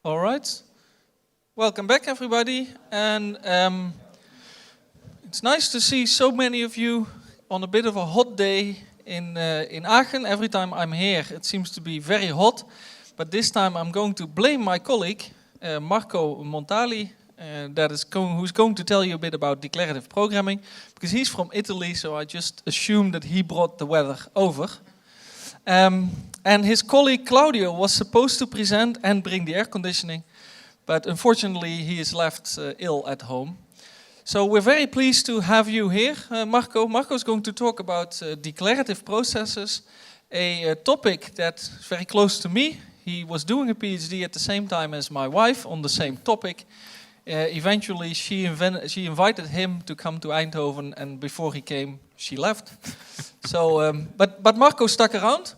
All right. Welcome back, everybody. And it's nice to see so many of you on a bit of a hot day in Aachen. Every time I'm here, it seems to be very hot. But this time I'm going to blame my colleague, Marco Montali, who's going to tell you a bit about declarative programming, because he's from Italy, so I just assumed that he brought the weather over. And his colleague Claudio was supposed to present and bring the air conditioning, but unfortunately he is left ill at home. So we're very pleased to have you here, Marco. Marco is going to talk about declarative processes, a topic that's very close to me. He was doing a PhD at the same time as my wife on the same topic. Eventually she invited him to come to Eindhoven, and before he came, she left. So, but Marco stuck around.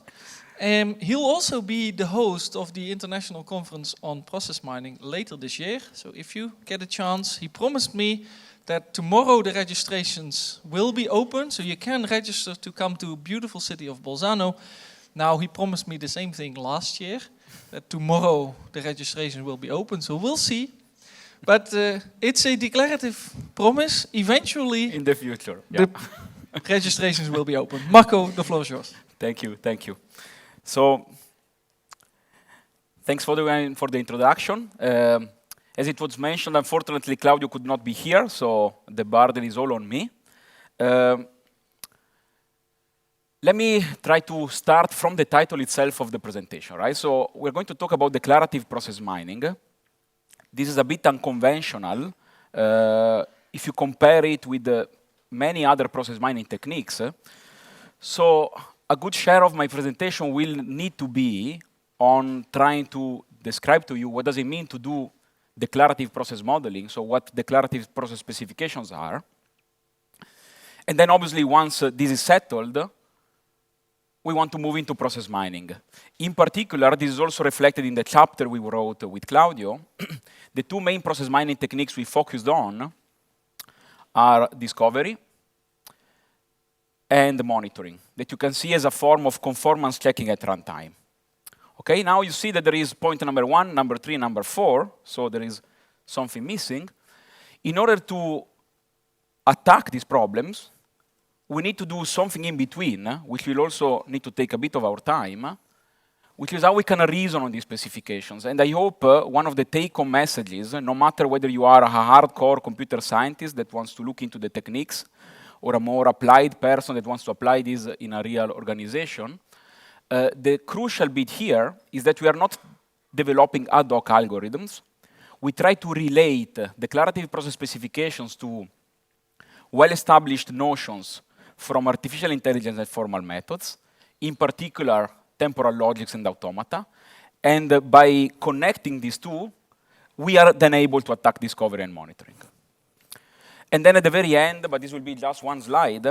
He'll also be the host of the International Conference on Process Mining later this year. So if you get a chance, he promised me that tomorrow the registrations will be open, so you can register to come to beautiful city of Bolzano. Now, he promised me the same thing last year, that tomorrow the registration will be open, so we'll see. But it's a declarative promise. Eventually, in the future, yeah. The registrations will be open. Marco, the floor is yours. Thank you. So, thanks for the introduction. As it was mentioned, unfortunately, Claudio could not be here, so the burden is all on me. Let me try to start from the title itself of the presentation, right? So, we're going to talk about declarative process mining. This is a bit unconventional if you compare it with many other process mining techniques. So, a good share of my presentation will need to be on trying to describe to you what does it mean to do declarative process modeling, so what declarative process specifications are. And then obviously once this is settled, we want to move into process mining. In particular, this is also reflected in the chapter we wrote with Claudio. The two main process mining techniques we focused on are discovery and monitoring, that you can see as a form of conformance checking at runtime. Okay, now you see that there is point number 1, number 3, number 4, so there is something missing. In order to attack these problems, we need to do something in between, which will also need to take a bit of our time, which is how we can reason on these specifications. And I hope one of the take-home messages, no matter whether you are a hardcore computer scientist that wants to look into the techniques, or a more applied person that wants to apply this in a real organization, the crucial bit here is that we are not developing ad hoc algorithms. We try to relate declarative process specifications to well-established notions from artificial intelligence and formal methods, in particular temporal logics and automata. And by connecting these two, we are then able to attack discovery and monitoring. And then at the very end, but this will be just one slide,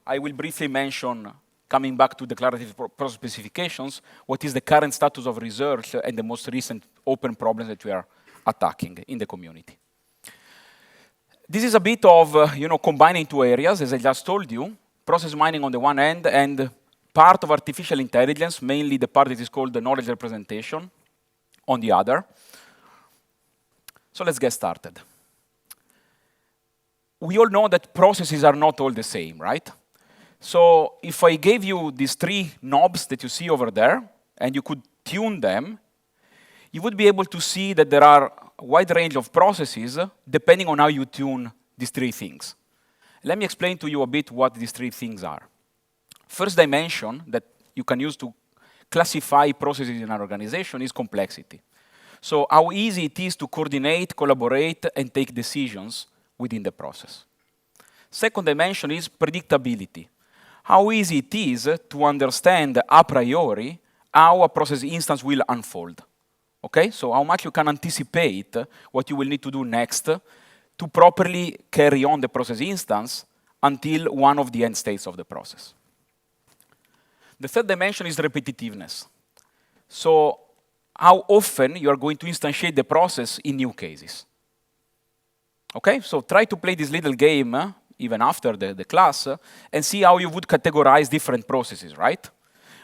I will briefly mention, coming back to declarative process specifications, what is the current status of research and the most recent open problems that we are attacking in the community. This is a bit of combining two areas, as I just told you, process mining on the one end and part of artificial intelligence, mainly the part that is called the knowledge representation, on the other. So let's get started. We all know that processes are not all the same, right? So if I gave you these 3 knobs that you see over there, and you could tune them, you would be able to see that there are a wide range of processes depending on how you tune these 3 things. Let me explain to you a bit what these 3 things are. First dimension that you can use to classify processes in an organization is complexity. So how easy it is to coordinate, collaborate, and take decisions within the process. Second dimension is predictability. How easy it is to understand a priori how a process instance will unfold. Okay, so how much you can anticipate what you will need to do next to properly carry on the process instance until one of the end states of the process. The third dimension is repetitiveness. So how often you are going to instantiate the process in new cases. Okay, so try to play this little game even after the class and see how you would categorize different processes, right?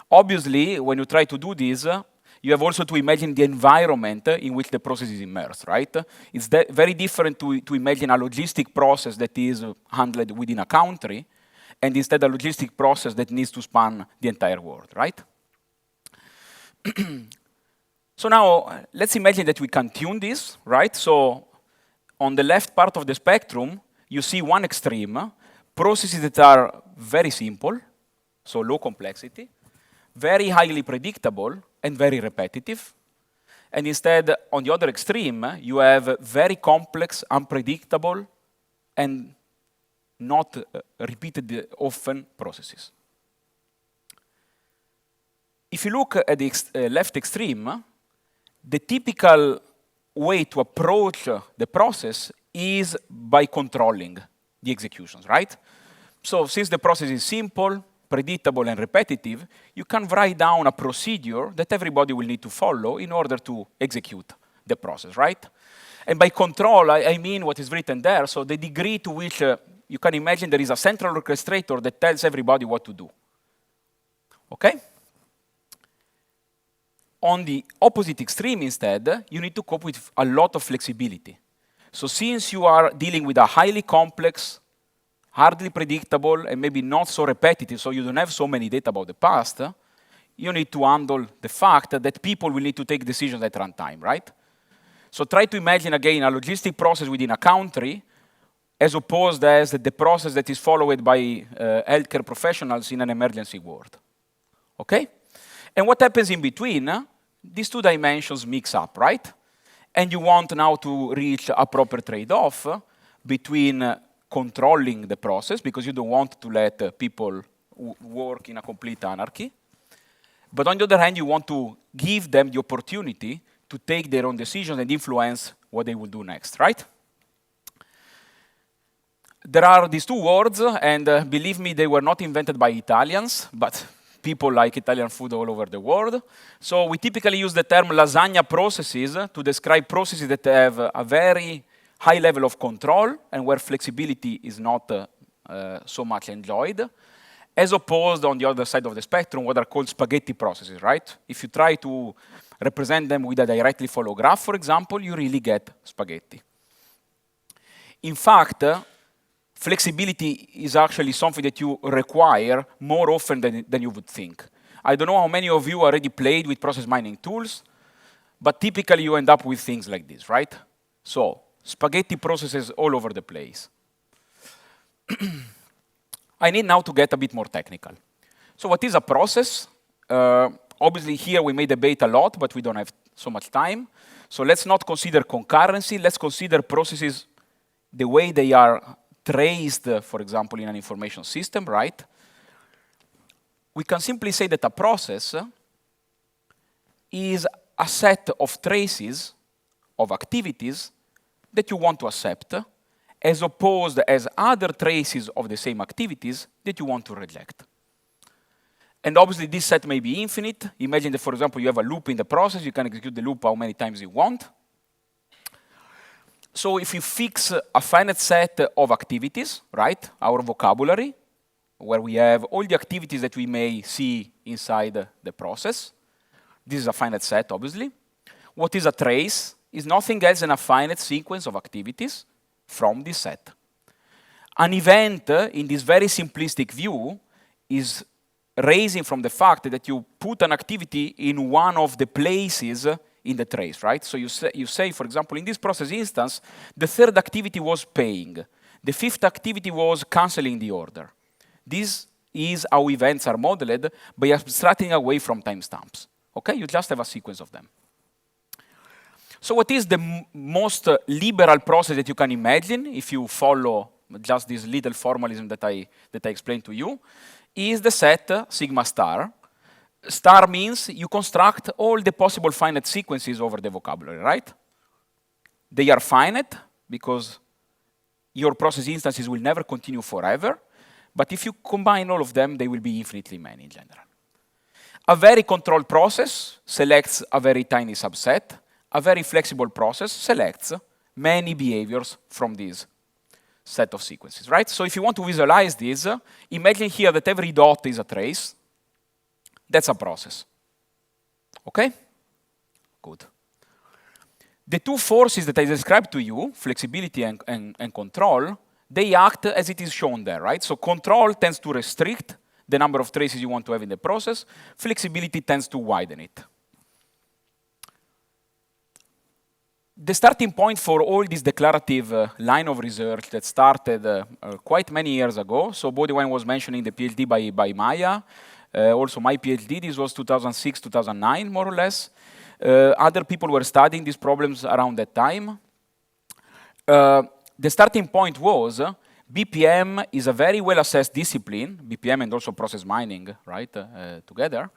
Obviously, when you try to do this, you have also to imagine the environment in which the process is immersed, right? It's very different to imagine a logistic process that is handled within a country, and instead a logistic process that needs to span the entire world, right? So now, let's imagine that we can tune this, right? So on the left part of the spectrum, you see one extreme, processes that are very simple, so low complexity, very highly predictable, and very repetitive. And instead, on the other extreme, you have very complex, unpredictable, and not repeated often processes. If you look at the left extreme, the typical way to approach the process is by controlling the executions, right? So since the process is simple, predictable, and repetitive, you can write down a procedure that everybody will need to follow in order to execute the process, right? And by control, I mean what is written there, so the degree to which you can imagine there is a central orchestrator that tells everybody what to do. Okay? On the opposite extreme, instead, you need to cope with a lot of flexibility. So since you are dealing with a highly complex, hardly predictable, and maybe not so repetitive, so you don't have so many data about the past, you need to handle the fact that people will need to take decisions at runtime, right? So try to imagine, again, a logistic process within a country as opposed as the process that is followed by healthcare professionals in an emergency ward. Okay? And what happens in between, these two dimensions mix up, right? And you want now to reach a proper trade-off between controlling the process, because you don't want to let people work in a complete anarchy. But on the other hand, you want to give them the opportunity to take their own decisions and influence what they will do next, right? There are these two words, and believe me, they were not invented by Italians, but people like Italian food all over the world. So we typically use the term lasagna processes to describe processes that have a very high level of control and where flexibility is not so much enjoyed, as opposed on the other side of the spectrum, what are called spaghetti processes, right? If you try to represent them with a directly follow graph, for example, you really get spaghetti. In fact, flexibility is actually something that you require more often than you would think. I don't know how many of you already played with process mining tools, but typically you end up with things like this, right? So, spaghetti processes all over the place. I need now to get a bit more technical. So what is a process? Obviously here we may debate a lot, but we don't have so much time. So let's not consider concurrency, let's consider processes the way they are traced, for example, in an information system, right? We can simply say that a process is a set of traces of activities that you want to accept, as opposed as other traces of the same activities that you want to reject. And obviously this set may be infinite. Imagine that, for example, you have a loop in the process, you can execute the loop how many times you want. So if you fix a finite set of activities, right, our vocabulary, where we have all the activities that we may see inside the process, this is a finite set, obviously. What is a trace? Is nothing else than a finite sequence of activities from this set. An event, in this very simplistic view, is raising from the fact that you put an activity in one of the places in the trace, right? So you say, for example, in this process instance, the third activity was paying. The fifth activity was canceling the order. This is how events are modeled by abstracting away from timestamps. Okay, you just have a sequence of them. So what is the most liberal process that you can imagine if you follow just this little formalism that I explained to you? Is the set sigma star. Star means you construct all the possible finite sequences over the vocabulary, right? They are finite because your process instances will never continue forever, but if you combine all of them, they will be infinitely many in general. A very controlled process selects a very tiny subset. A very flexible process selects many behaviors from this set of sequences, right? So if you want to visualize this, imagine here that every dot is a trace. That's a process, okay? Good. The two forces that I described to you, flexibility and control, they act as it is shown there, right? So control tends to restrict the number of traces you want to have in the process. Flexibility tends to widen it. The starting point for all this declarative line of research that started quite many years ago, so Baudouin was mentioning the PhD by Maya, also my PhD, this was 2006, 2009, more or less. Other people were studying these problems around that time. The starting point was BPM is a very well-assessed discipline, BPM and also process mining, right, together.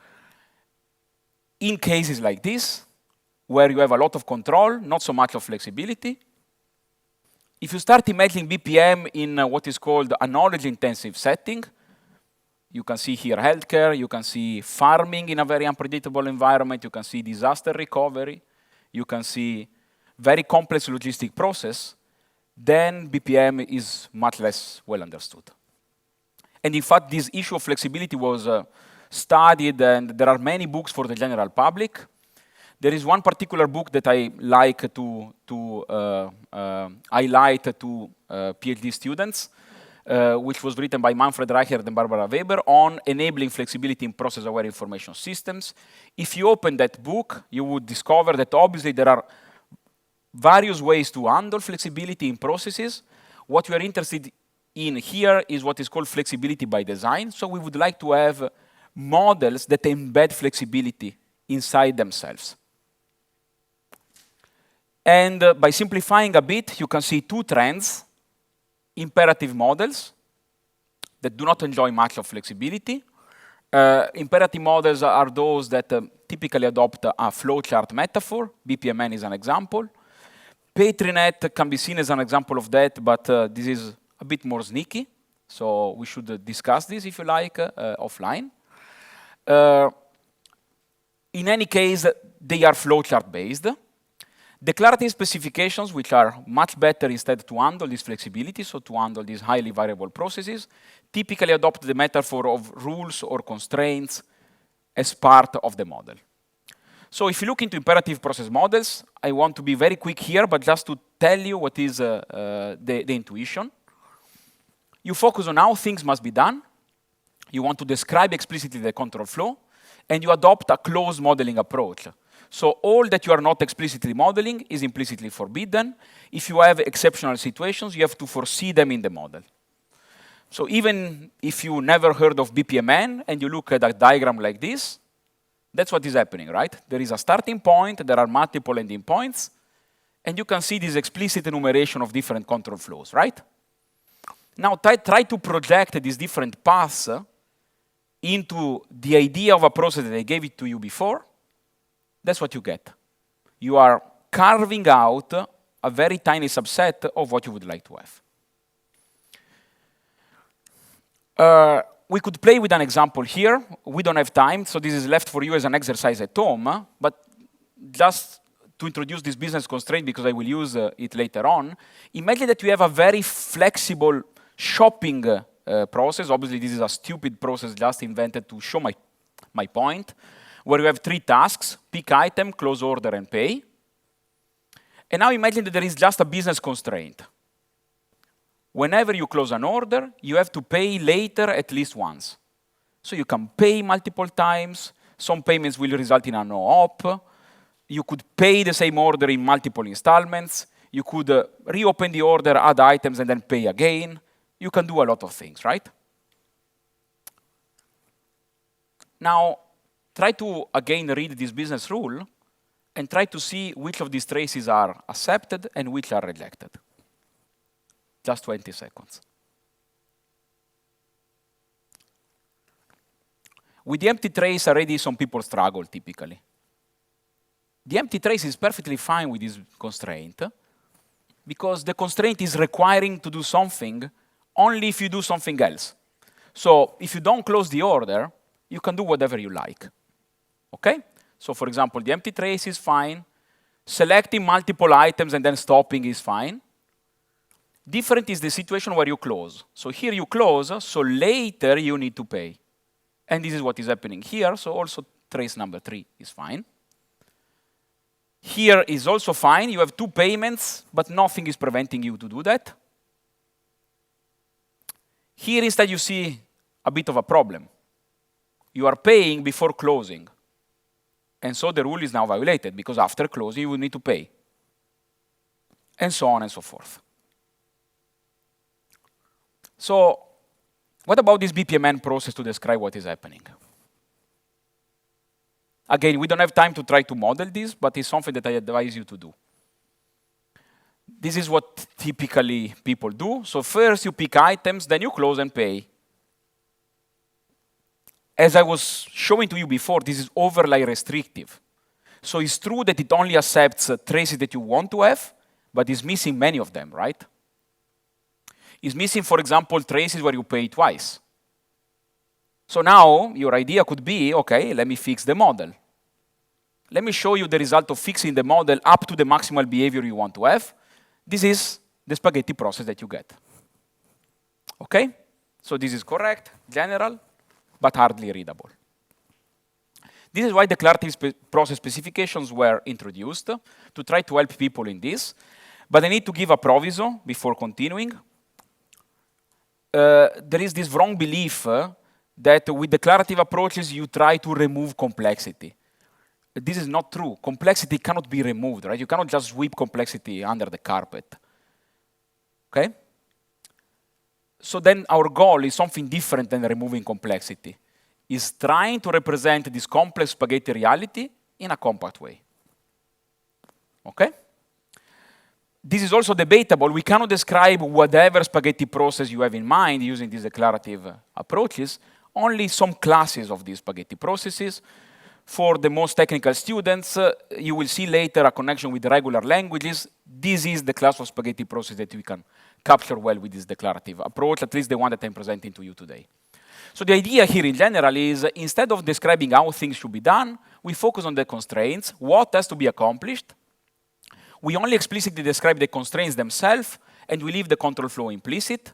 In cases like this, where you have a lot of control, not so much of flexibility. If you start imagining BPM in what is called a knowledge-intensive setting, you can see here healthcare, you can see farming in a very unpredictable environment, you can see disaster recovery, you can see very complex logistic process, then BPM is much less well understood. And in fact, this issue of flexibility was studied, and there are many books for the general public. There is one particular book that I like to highlight to PhD students, which was written by Manfred Reichert and Barbara Weber on enabling flexibility in process-aware information systems. If you open that book, you would discover that obviously there are various ways to handle flexibility in processes. What we are interested in here is what is called flexibility by design. So we would like to have models that embed flexibility inside themselves. And by simplifying a bit, you can see two trends. Imperative models that do not enjoy much of flexibility. Imperative models are those that typically adopt a flowchart metaphor. BPMN is an example. PatriNet can be seen as an example of that, but this is a bit more sneaky. So we should discuss this, if you like, offline. In any case, they are flowchart based. Declarative specifications, which are much better instead to handle this flexibility, so to handle these highly variable processes, typically adopt the metaphor of rules or constraints as part of the model. So if you look into imperative process models, I want to be very quick here, but just to tell you what is the intuition. You focus on how things must be done. You want to describe explicitly the control flow, and you adopt a closed modeling approach. So all that you are not explicitly modeling is implicitly forbidden. If you have exceptional situations, you have to foresee them in the model. So even if you never heard of BPMN and you look at a diagram like this, that's what is happening, right? There is a starting point, there are multiple ending points, and you can see this explicit enumeration of different control flows, right? Now try to project these different paths into the idea of a process that I gave it to you before. That's what you get. You are carving out a very tiny subset of what you would like to have. We could play with an example here. We don't have time, so this is left for you as an exercise at home. But just to introduce this business constraint, because I will use it later on, imagine that you have a very flexible shopping process. Obviously, this is a stupid process just invented to show my point, where you have three tasks: pick item, close order, and pay. And now imagine that there is just a business constraint. Whenever you close an order, you have to pay later at least once. So you can pay multiple times. Some payments will result in a no-op. You could pay the same order in multiple installments. You could reopen the order, add items, and then pay again. You can do a lot of things, right? Now, try to, again, read this business rule and try to see which of these traces are accepted and which are rejected. Just 20 seconds. With the empty trace, already some people struggle, typically. The empty trace is perfectly fine with this constraint because the constraint is requiring to do something only if you do something else. So if you don't close the order, you can do whatever you like. Okay? So for example, the empty trace is fine. Selecting multiple items and then stopping is fine. Different is the situation where you close. So here you close, so later you need to pay. And this is what is happening here, so also trace number 3 is fine. Here is also fine. You have 2 payments, but nothing is preventing you to do that. Here instead you see a bit of a problem. You are paying before closing. And so the rule is now violated, because after closing you will need to pay. And so on and so forth. So what about this BPMN process to describe what is happening? Again, we don't have time to try to model this, but it's something that I advise you to do. This is what typically people do. So first you pick items, then you close and pay. As I was showing to you before, this is overlay restrictive. So it's true that it only accepts traces that you want to have, but it's missing many of them, right? It's missing, for example, traces where you pay twice. So now your idea could be, okay, let me fix the model. Let me show you the result of fixing the model up to the maximal behavior you want to have. This is the spaghetti process that you get. Okay? So this is correct, general, but hardly readable. This is why declarative process specifications were introduced, to try to help people in this. But I need to give a proviso before continuing. There is this wrong belief that with declarative approaches you try to remove complexity. This is not true. Complexity cannot be removed, right? You cannot just sweep complexity under the carpet. Okay? So then our goal is something different than removing complexity. It's trying to represent this complex spaghetti reality in a compact way. Okay? This is also debatable. We cannot describe whatever spaghetti process you have in mind using these declarative approaches, only some classes of these spaghetti processes. For the most technical students, you will see later a connection with regular languages. This is the class of spaghetti process that we can capture well with this declarative approach, at least the one that I'm presenting to you today. So the idea here in general is, instead of describing how things should be done, we focus on the constraints, what has to be accomplished. We only explicitly describe the constraints themselves, and we leave the control flow implicit.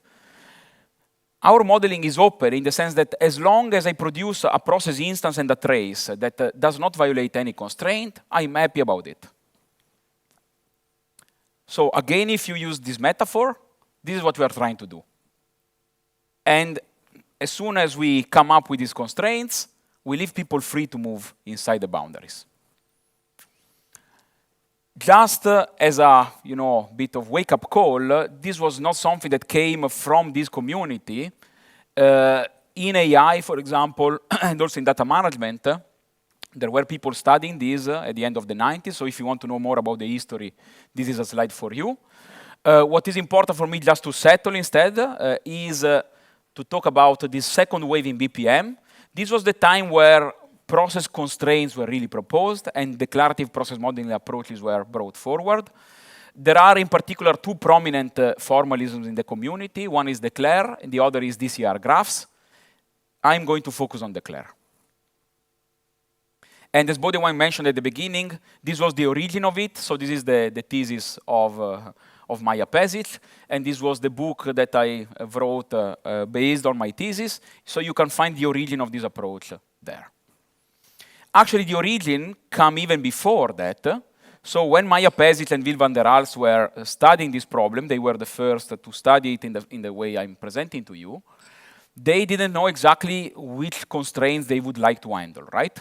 Our modeling is open in the sense that as long as I produce a process instance and a trace that does not violate any constraint, I'm happy about it. So again, if you use this metaphor, this is what we are trying to do. And as soon as we come up with these constraints, we leave people free to move inside the boundaries. Just as a bit of wake-up call, this was not something that came from this community. In AI, for example, and also in data management, there were people studying this at the end of the 90s. So if you want to know more about the history, this is a slide for you. What is important for me just to settle instead is to talk about this second wave in BPM. This was the time where process constraints were really proposed and declarative process modeling approaches were brought forward. There are in particular 2 prominent formalisms in the community. One is declare and the other is DCR graphs. I'm going to focus on declare. And as Bodewine mentioned at the beginning, this was the origin of it. So this is the thesis of Maya Pezic, and this was the book that I wrote based on my thesis. So you can find the origin of this approach there. Actually, the origin came even before that. So when Maya Pezic and Will van der Aalst were studying this problem, they were the first to study it in the way I'm presenting to you. They didn't know exactly which constraints they would like to handle, right?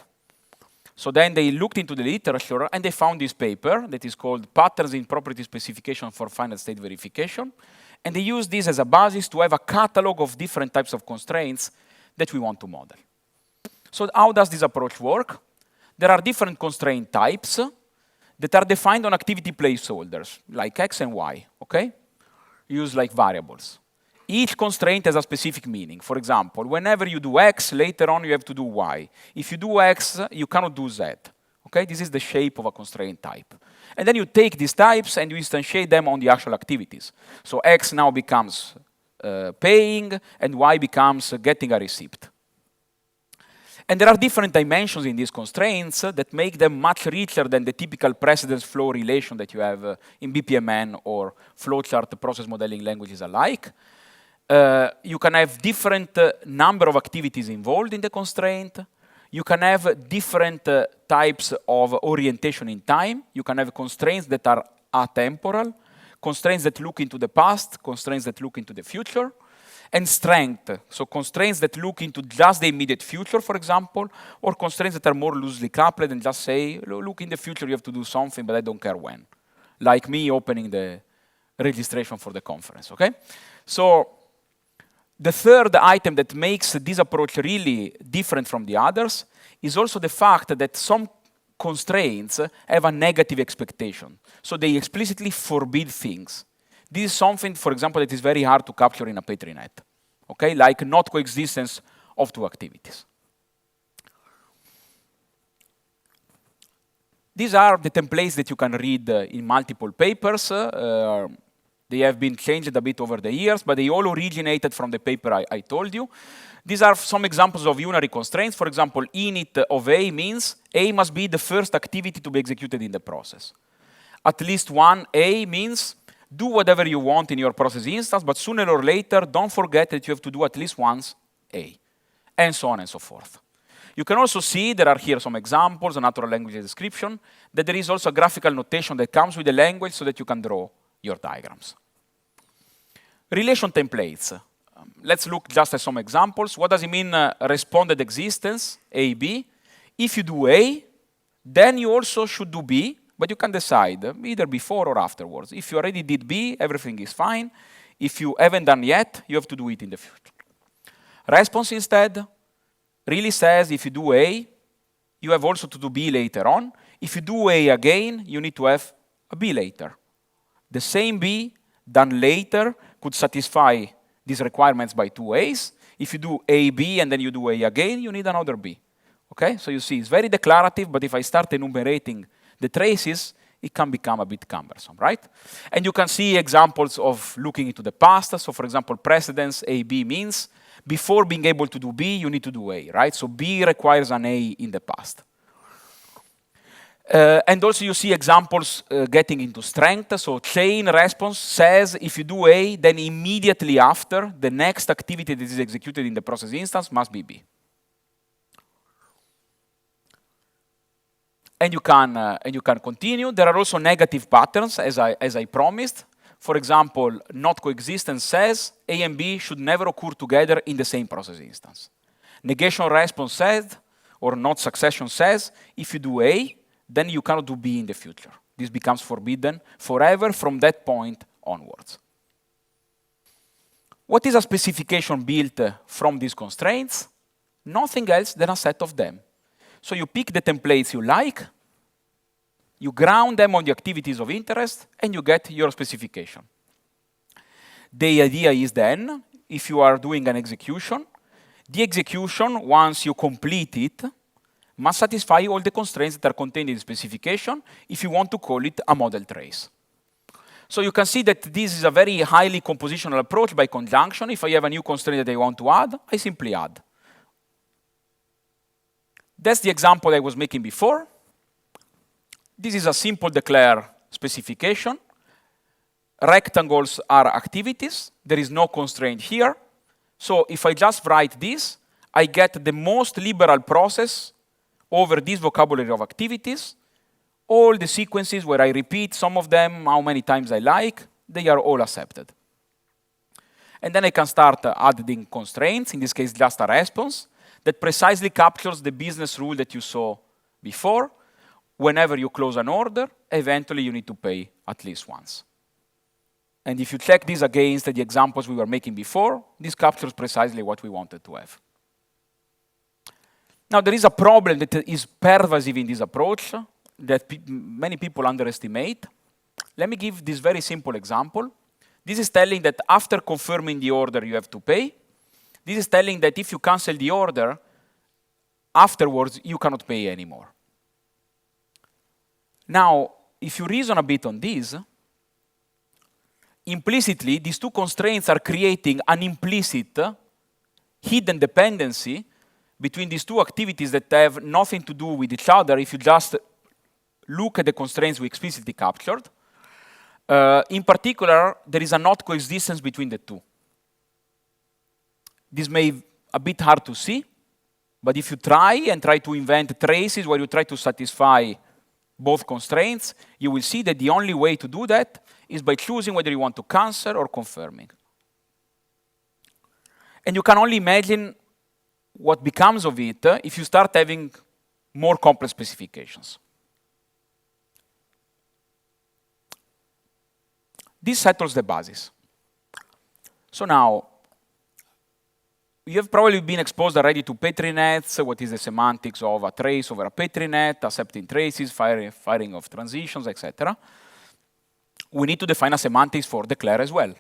So then they looked into the literature and they found this paper that is called Patterns in Property Specification for Finite State Verification. And they used this as a basis to have a catalog of different types of constraints that we want to model. So how does this approach work? There are different constraint types that are defined on activity placeholders, like X and Y, okay? Used like variables. Each constraint has a specific meaning. For example, whenever you do X, later on you have to do Y. If you do X, you cannot do Z, okay? This is the shape of a constraint type. And then you take these types and you instantiate them on the actual activities. So X now becomes paying, and Y becomes getting a receipt. And there are different dimensions in these constraints that make them much richer than the typical precedence flow relation that you have in BPMN or flowchart process modeling languages alike. You can have different number of activities involved in the constraint. you can have different types of orientation in time. You can have constraints that are atemporal, constraints that look into the past, constraints that look into the future, and strength, so constraints that look into just the immediate future, for example, or constraints that are more loosely coupled and just say, look, in the future you have to do something, but I don't care when. Like me opening the registration for the conference, okay? So the third item that makes this approach really different from the others is also the fact that some constraints have a negative expectation. So they explicitly forbid things. This is something, for example, that is very hard to capture in a Petri net, okay? Like not coexistence of two activities. These are the templates that you can read in multiple papers. They have been changed a bit over the years, but they all originated from the paper I told you. These are some examples of unary constraints. For example, init of A means A must be the first activity to be executed in the process. At least one A means do whatever you want in your process instance, but sooner or later, don't forget that you have to do at least once A, and so on and so forth. You can also see, there are here some examples, a natural language description, that there is also a graphical notation that comes with the language so that you can draw your diagrams. Relation templates. Let's look just at some examples. What does it mean, responded existence, A, B? If you do A, then you also should do B, but you can decide either before or afterwards. If you already did B, everything is fine. If you haven't done yet, you have to do it in the future. Response instead really says if you do A, you have also to do B later on. If you do A again, you need to have a B later. The same B done later could satisfy these requirements by two A's. If you do A, B, and then you do A again, you need another B. Okay, so you see, it's very declarative, but if I start enumerating the traces, it can become a bit cumbersome, right? And you can see examples of looking into the past. So for example, precedence A, B means before being able to do B, you need to do A, right? So B requires an A in the past. And also you see examples getting into strength. So chain response says if you do A, then immediately after, the next activity that is executed in the process instance must be B. And you can continue. There are also negative patterns, as I promised. For example, not coexistence says A and B should never occur together in the same process instance. Negation response says, or not succession says, if you do A, then you cannot do B in the future. This becomes forbidden forever from that point onwards. What is a specification built from these constraints? Nothing else than a set of them. So you pick the templates you like, you ground them on the activities of interest, and you get your specification. The idea is then, if you are doing an execution, the execution, once you complete it, must satisfy all the constraints that are contained in the specification if you want to call it a model trace. So you can see that this is a very highly compositional approach by conjunction. If I have a new constraint that I want to add, I simply add. That's the example I was making before. This is a simple declare specification. Rectangles are activities. There is no constraint here. So if I just write this, I get the most liberal process over this vocabulary of activities. All the sequences where I repeat some of them, how many times I like, they are all accepted. And then I can start adding constraints, in this case just a response, that precisely captures the business rule that you saw before. Whenever you close an order, eventually you need to pay at least once. And if you check this against the examples we were making before, this captures precisely what we wanted to have. Now, there is a problem that is pervasive in this approach that many people underestimate. Let me give this very simple example. This is telling that after confirming the order, you have to pay. This is telling that if you cancel the order, afterwards, you cannot pay anymore. Now, if you reason a bit on this, implicitly, these two constraints are creating an implicit hidden dependency between these two activities that have nothing to do with each other if you just look at the constraints we explicitly captured. In particular, there is a not coexistence between the two. This may be a bit hard to see, But if you try to invent traces where you try to satisfy both constraints, you will see that the only way to do that is by choosing whether you want to cancel or confirming. And you can only imagine what becomes of it if you start having more complex specifications. This settles the basis. So now, you have probably been exposed already to Petri nets, what is the semantics of a trace over a Petri net, accepting traces, firing of transitions, etc. We need to define a semantics for declare as well.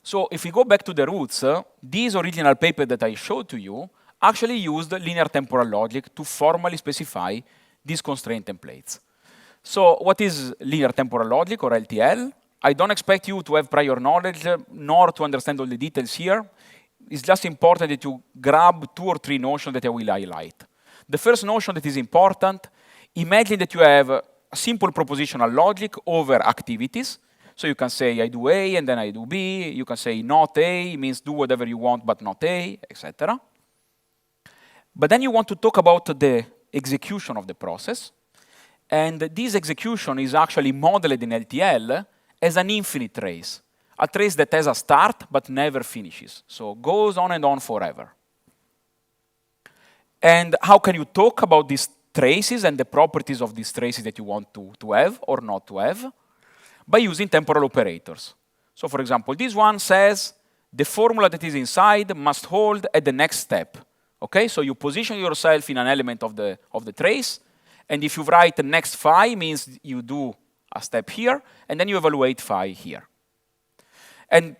So if we go back to the roots, this original paper that I showed to you actually used linear temporal logic to formally specify these constraint templates. So what is linear temporal logic, or LTL? I don't expect you to have prior knowledge, nor to understand all the details here. It's just important that you grab 2 or 3 notions that I will highlight. The first notion that is important, imagine that you have a simple propositional logic over activities. So you can say I do A and then I do B. You can say not A means do whatever you want but not A, etc. But then you want to talk about the execution of the process. And this execution is actually modeled in LTL as an infinite trace. A trace that has a start but never finishes. So goes on and on forever. And how can you talk about these traces and the properties of these traces that you want to have or not to have? By using temporal operators. So for example, this one says the formula that is inside must hold at the next step. Okay, so you position yourself in an element of the trace, and if you write the next phi means you do a step here, and then you evaluate phi here. And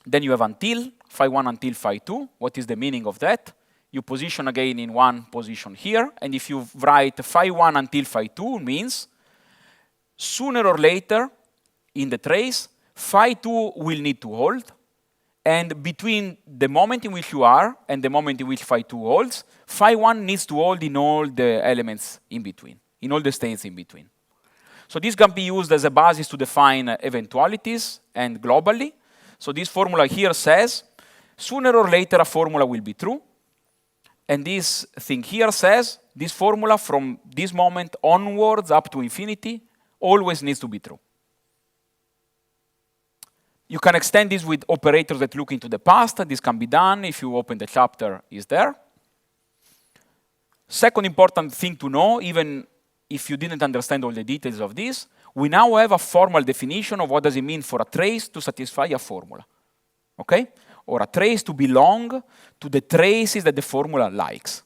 then you have until, phi1 until phi2. What is the meaning of that? You position again in one position here, and if you write phi1 until phi2 means sooner or later in the trace, phi2 will need to hold, and between the moment in which you are and the moment in which phi2 holds, phi1 needs to hold in all the elements in between, in all the states in between. So this can be used as a basis to define eventualities and globally. So this formula here says, sooner or later a formula will be true. And this thing here says, this formula from this moment onwards up to infinity always needs to be true. You can extend this with operators that look into the past. This can be done if you open the chapter, is there. Second important thing to know, even if you didn't understand all the details of this, we now have a formal definition of what does it mean for a trace to satisfy a formula, okay? Or a trace to belong to the traces that the formula likes.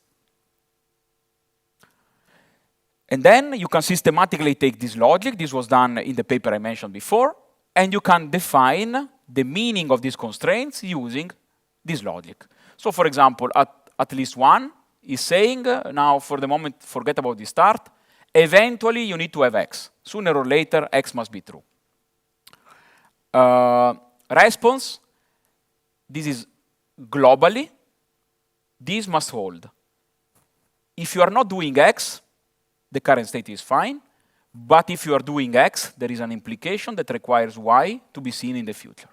And then you can systematically take this logic, this was done in the paper I mentioned before, and you can define the meaning of these constraints using this logic. So for example, at least one is saying, now for the moment, forget about the start, eventually you need to have X. Sooner or later, X must be true. Response, this is globally, this must hold. If you are not doing X, the current state is fine. But if you are doing X, there is an implication that requires Y to be seen in the future.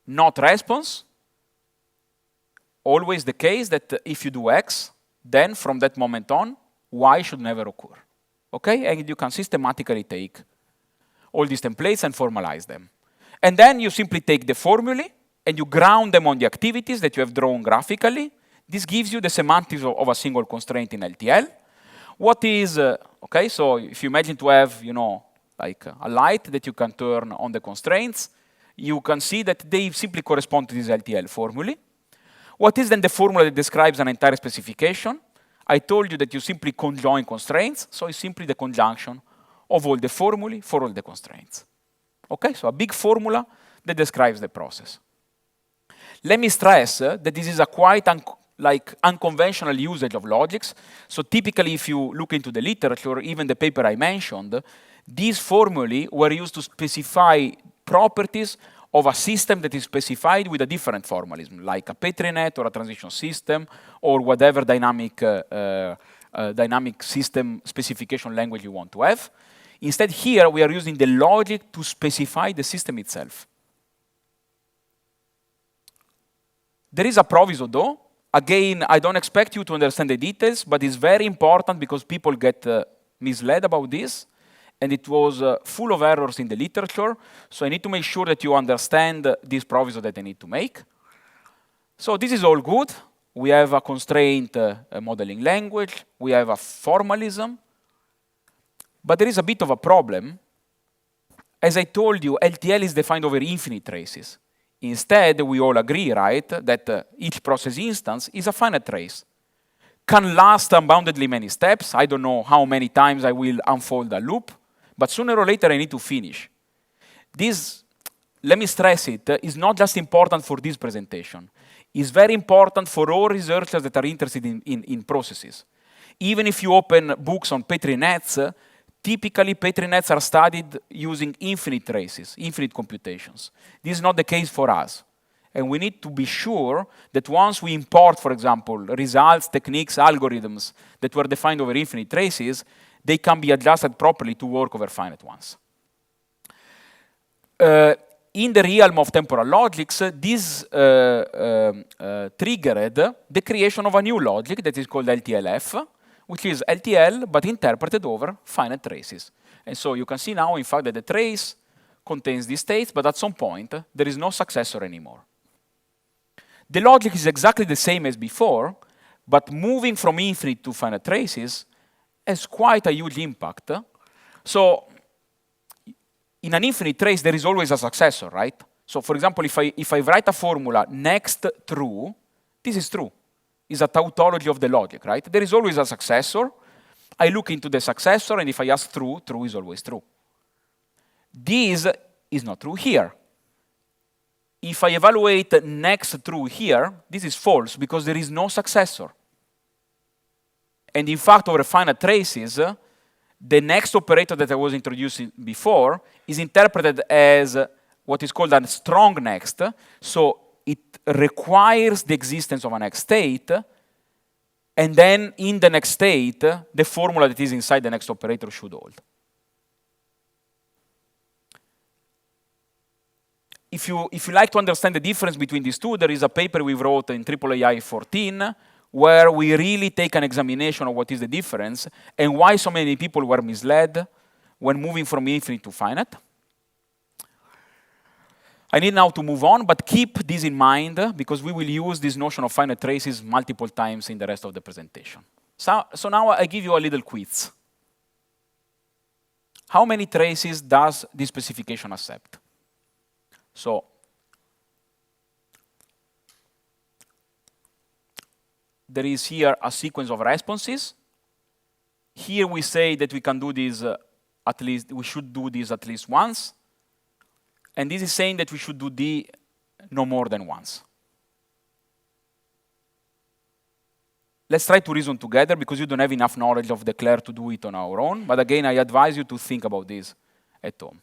Not response, always the case that if you do X, then from that moment on, Y should never occur. Okay? And you can systematically take all these templates and formalize them. And then you simply take the formulae and you ground them on the activities that you have drawn graphically. This gives you the semantics of a single constraint in LTL. What is, okay, so if you imagine to have, like a light that you can turn on the constraints, you can see that they simply correspond to this LTL formulae. What is then the formula that describes an entire specification? I told you that you simply conjoin constraints, so it's simply the conjunction of all the formulae for all the constraints. Okay, so a big formula that describes the process. Let me stress that this is a quite unconventional usage of logics. So typically, if you look into the literature, even the paper I mentioned, these formulae were used to specify properties of a system that is specified with a different formalism, like a Petri net or a transition system or whatever dynamic system specification language you want to have. Instead, here we are using the logic to specify the system itself. There is a proviso though. Again, I don't expect you to understand the details, but it's very important because people get misled about this. And it was full of errors in the literature. So I need to make sure that you understand this proviso that I need to make. So this is all good. We have a constraint modeling language. We have a formalism. But there is a bit of a problem. As I told you, LTL is defined over infinite traces. Instead, we all agree, right, that each process instance is a finite trace. Can last unboundedly many steps. I don't know how many times I will unfold a loop, but sooner or later I need to finish. This, let me stress it, is not just important for this presentation. It's very important for all researchers that are interested in processes. Even if you open books on Petri nets, typically Petri nets are studied using infinite traces, infinite computations. This is not the case for us. And we need to be sure that once we import, for example, results, techniques, algorithms that were defined over infinite traces, they can be adjusted properly to work over finite ones. In the realm of temporal logics, this triggered the creation of a new logic that is called LTLF, which is LTL, but interpreted over finite traces. And so you can see now, in fact, that the trace contains these states, but at some point, there is no successor anymore. The logic is exactly the same as before, but moving from infinite to finite traces has quite a huge impact. So in an infinite trace, there is always a successor, right? So for example, if I write a formula next true, this is true. It's a tautology of the logic, right? There is always a successor. I look into the successor, and if I ask true, true is always true. This is not true here. If I evaluate next true here, this is false because there is no successor. And in fact, over finite traces, the next operator that I was introducing before is interpreted as what is called a strong next. So it requires the existence of a next state, and then in the next state, the formula that is inside the next operator should hold. If you like to understand the difference between these two, there is a paper we wrote in AAAI 14 where we really take an examination of what is the difference and why so many people were misled when moving from infinite to finite. I need now to move on, but keep this in mind because we will use this notion of finite traces multiple times in the rest of the presentation. So now I give you a little quiz. How many traces does this specification accept? So there is here a sequence of responses. Here we say that we can do this at least, we should do this at least once. And this is saying that we should do D no more than once. Let's try to reason together because you don't have enough knowledge of Declaire to do it on our own. But again, I advise you to think about this at home.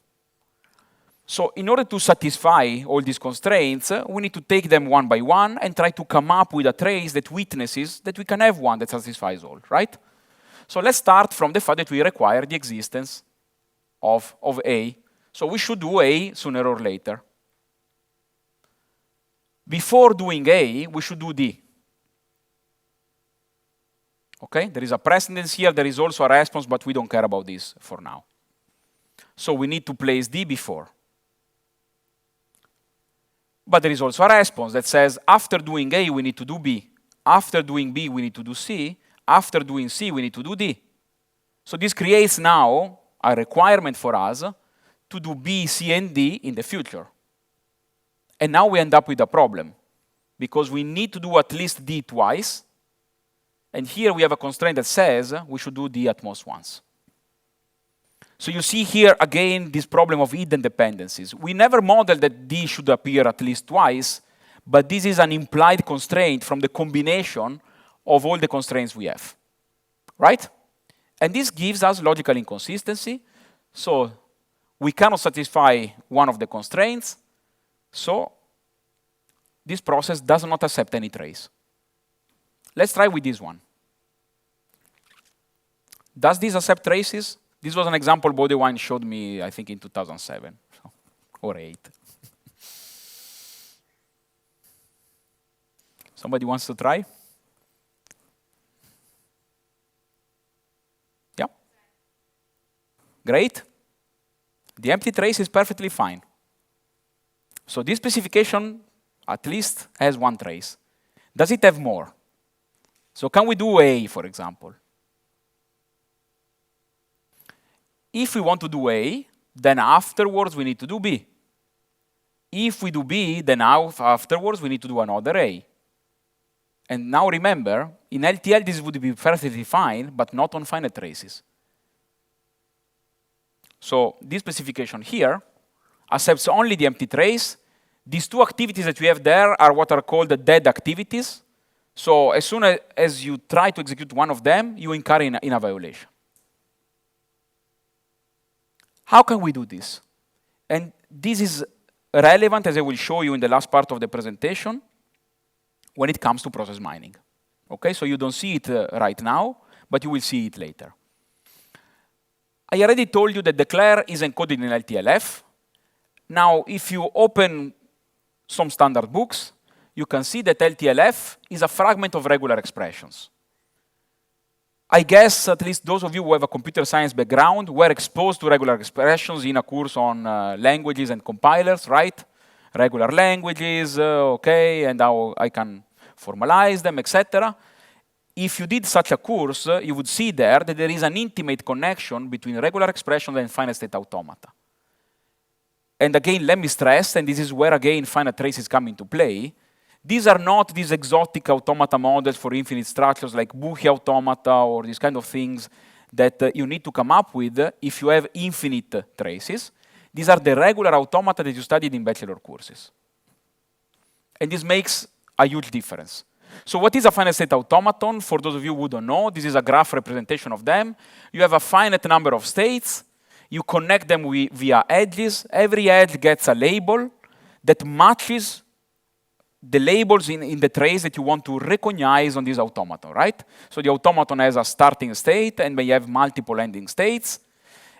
So in order to satisfy all these constraints, we need to take them one by one and try to come up with a trace that witnesses that we can have one that satisfies all, right? So let's start from the fact that we require the existence of A. So we should do A sooner or later. Before doing A, we should do D. Okay, there is a precedence here, there is also a response, but we don't care about this for now. So we need to place D before. But there is also a response that says, after doing A, we need to do B. After doing B, we need to do C. After doing C, we need to do D. So this creates now a requirement for us to do B, C, and D in the future. And now we end up with a problem, because we need to do at least D twice. And here we have a constraint that says we should do D at most once. So you see here again this problem of hidden dependencies. We never modeled that D should appear at least twice, but this is an implied constraint from the combination of all the constraints we have, right? And this gives us logical inconsistency. So we cannot satisfy one of the constraints. So this process does not accept any trace. Let's try with this one. Does this accept traces? This was an example Baudouin showed me, I think, in 2007 or 8. Somebody wants to try? Yeah? Great. The empty trace is perfectly fine. So this specification at least has one trace. Does it have more? So can we do A, for example? If we want to do A, then afterwards we need to do B. If we do B, then afterwards we need to do another A. And now remember, in LTL this would be perfectly fine, but not on finite traces. So this specification here accepts only the empty trace. These two activities that we have there are what are called the dead activities. So as soon as you try to execute one of them, you incur in a violation. How can we do this? And this is relevant, as I will show you in the last part of the presentation, when it comes to process mining. Okay, so you don't see it right now, but you will see it later. I already told you that declare is encoded in LTLF. Now, if you open some standard books, you can see that LTLF is a fragment of regular expressions. I guess at least those of you who have a computer science background were exposed to regular expressions in a course on languages and compilers, right? Regular languages, okay, and how I can formalize them, etc. If you did such a course, you would see there that there is an intimate connection between regular expressions and finite state automata. And again, let me stress, and this is where again finite traces come into play, these are not these exotic automata models for infinite structures like Buchi automata or these kind of things that you need to come up with if you have infinite traces. These are the regular automata that you studied in bachelor courses. And this makes a huge difference. So what is a finite state automaton? For those of you who don't know, this is a graph representation of them. You have a finite number of states. You connect them via edges. Every edge gets a label that matches the labels in the trace that you want to recognize on this automaton, right? So the automaton has a starting state and may have multiple ending states.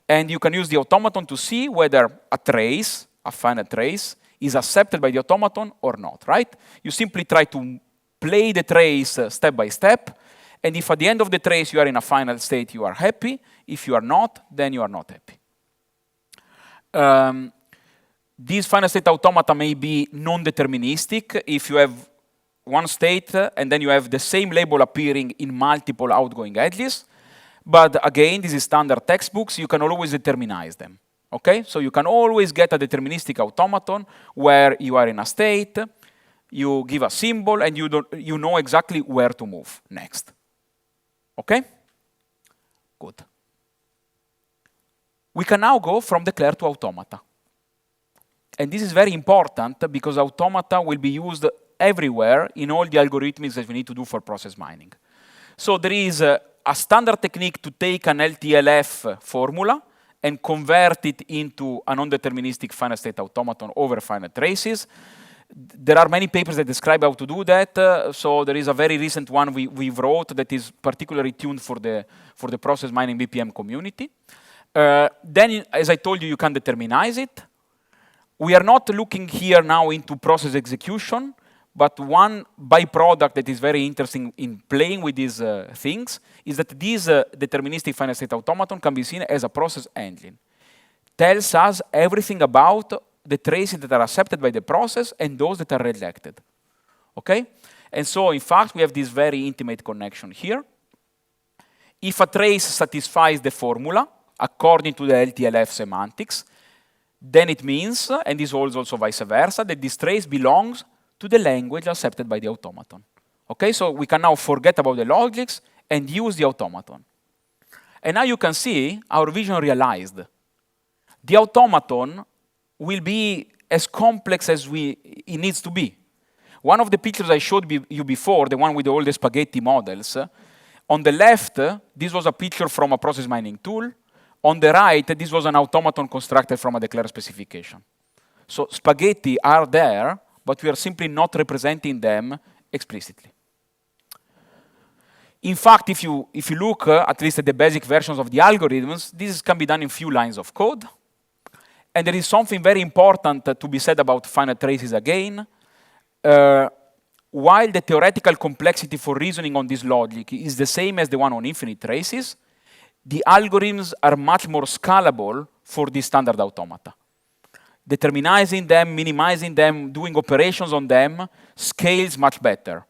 And you can use the automaton to see whether a trace, a finite trace, is accepted by the automaton or not, right? You simply try to play the trace step by step. And if at the end of the trace you are in a final state, you are happy. If you are not, then you are not happy. These finite state automata may be non-deterministic if you have one state and then you have the same label appearing in multiple outgoing edges. But again, this is standard textbooks. You can always determinize them. Okay? So you can always get a deterministic automaton where you are in a state, you give a symbol, and you know exactly where to move next. Okay? Good. We can now go from declare to automata. And this is very important because automata will be used everywhere in all the algorithms that we need to do for process mining. So there is a standard technique to take an LTLF formula and convert it into a non-deterministic finite state automaton over finite traces. There are many papers that describe how to do that. So there is a very recent one we wrote that is particularly tuned for the process mining BPM community. Then, as I told you, you can determinize it. We are not looking here now into process execution, but one byproduct that is very interesting in playing with these things is that this deterministic finite state automaton can be seen as a process engine. Tells us everything about the traces that are accepted by the process and those that are rejected. Okay? And so, in fact, we have this very intimate connection here. If a trace satisfies the formula, according to the LTLF semantics, then it means, and this holds also vice versa, that this trace belongs to the language accepted by the automaton. Okay, so we can now forget about the logics and use the automaton. And now you can see our vision realized. The automaton will be as complex as it needs to be. One of the pictures I showed you before, the one with all the spaghetti models, on the left, this was a picture from a process mining tool. On the right, this was an automaton constructed from a declare specification. So spaghetti are there, but we are simply not representing them explicitly. In fact, if you look at least at the basic versions of the algorithms, this can be done in few lines of code. And there is something very important to be said about finite traces again. while the theoretical complexity for reasoning on this logic is the same as the one on infinite traces, the algorithms are much more scalable for these standard automata. Determinizing them, minimizing them, doing operations on them scales much better.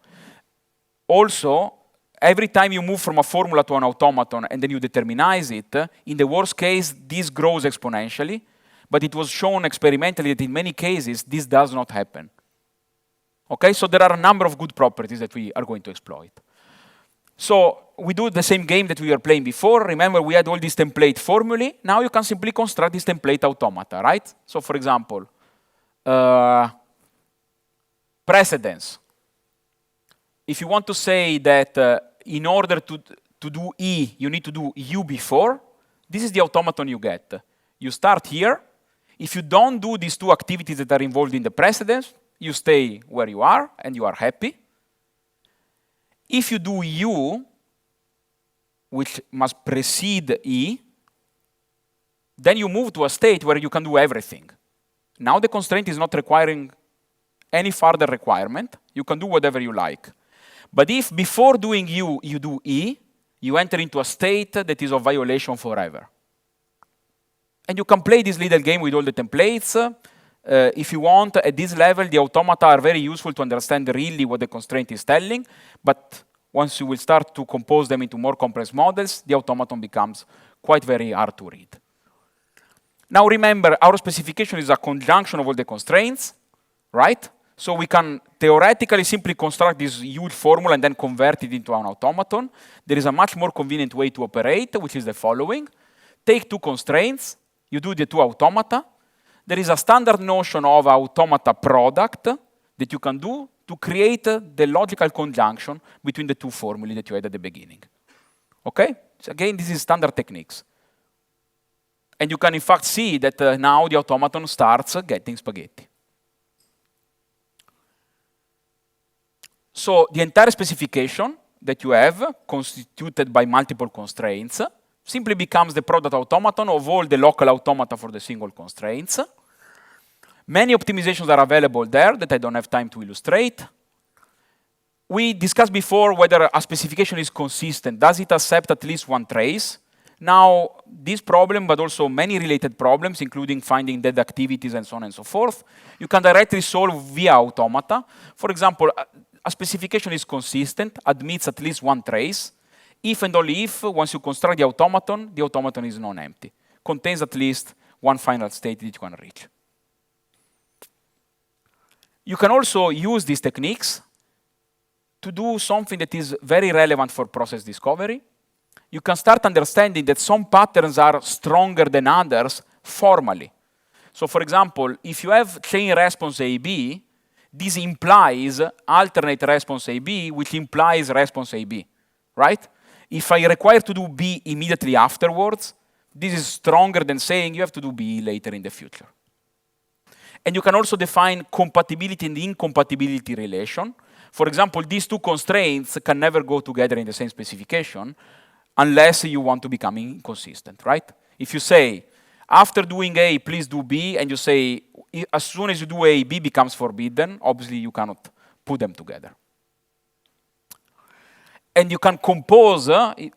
Also, every time you move from a formula to an automaton and then you determinize it, in the worst case, this grows exponentially, but it was shown experimentally that in many cases, this does not happen. Okay, so there are a number of good properties that we are going to exploit. So we do the same game that we were playing before. Remember, we had all these template formulae. Now you can simply construct this template automata, right? So for example, precedence. If you want to say that in order to do E, you need to do U before, this is the automaton you get. You start here. If you don't do these two activities that are involved in the precedence, you stay where you are and you are happy. If you do U, which must precede E, then you move to a state where you can do everything. Now the constraint is not requiring any further requirement. You can do whatever you like. But if before doing U, you do E, you enter into a state that is of violation forever. And you can play this little game with all the templates. If you want, at this level, the automata are very useful to understand really what the constraint is telling. But once you will start to compose them into more complex models, the automaton becomes quite very hard to read. Now remember, our specification is a conjunction of all the constraints, right? So we can theoretically simply construct this huge formula and then convert it into an automaton. There is a much more convenient way to operate, which is the following. Take two constraints, you do the two automata. There is a standard notion of automata product that you can do to create the logical conjunction between the two formulae that you had at the beginning. Okay? So again, this is standard techniques. And you can in fact see that now the automaton starts getting spaghetti. So the entire specification that you have, constituted by multiple constraints, simply becomes the product automaton of all the local automata for the single constraints. Many optimizations are available there that I don't have time to illustrate. We discussed before whether a specification is consistent. Does it accept at least one trace? Now, this problem, but also many related problems, including finding dead activities and so on and so forth, you can directly solve via automata. For example, a specification is consistent, admits at least one trace, if and only if, once you construct the automaton is non-empty, contains at least one final state that you can reach. You can also use these techniques to do something that is very relevant for process discovery. You can start understanding that some patterns are stronger than others formally. So for example, if you have chain response AB, this implies alternate response AB, which implies response AB, right? If I require to do B immediately afterwards, this is stronger than saying you have to do B later in the future. And you can also define compatibility and incompatibility relation. For example, these two constraints can never go together in the same specification unless you want to become inconsistent, right? If you say, after doing A, please do B, and you say, as soon as you do A, B becomes forbidden, obviously you cannot put them together. And you can compose,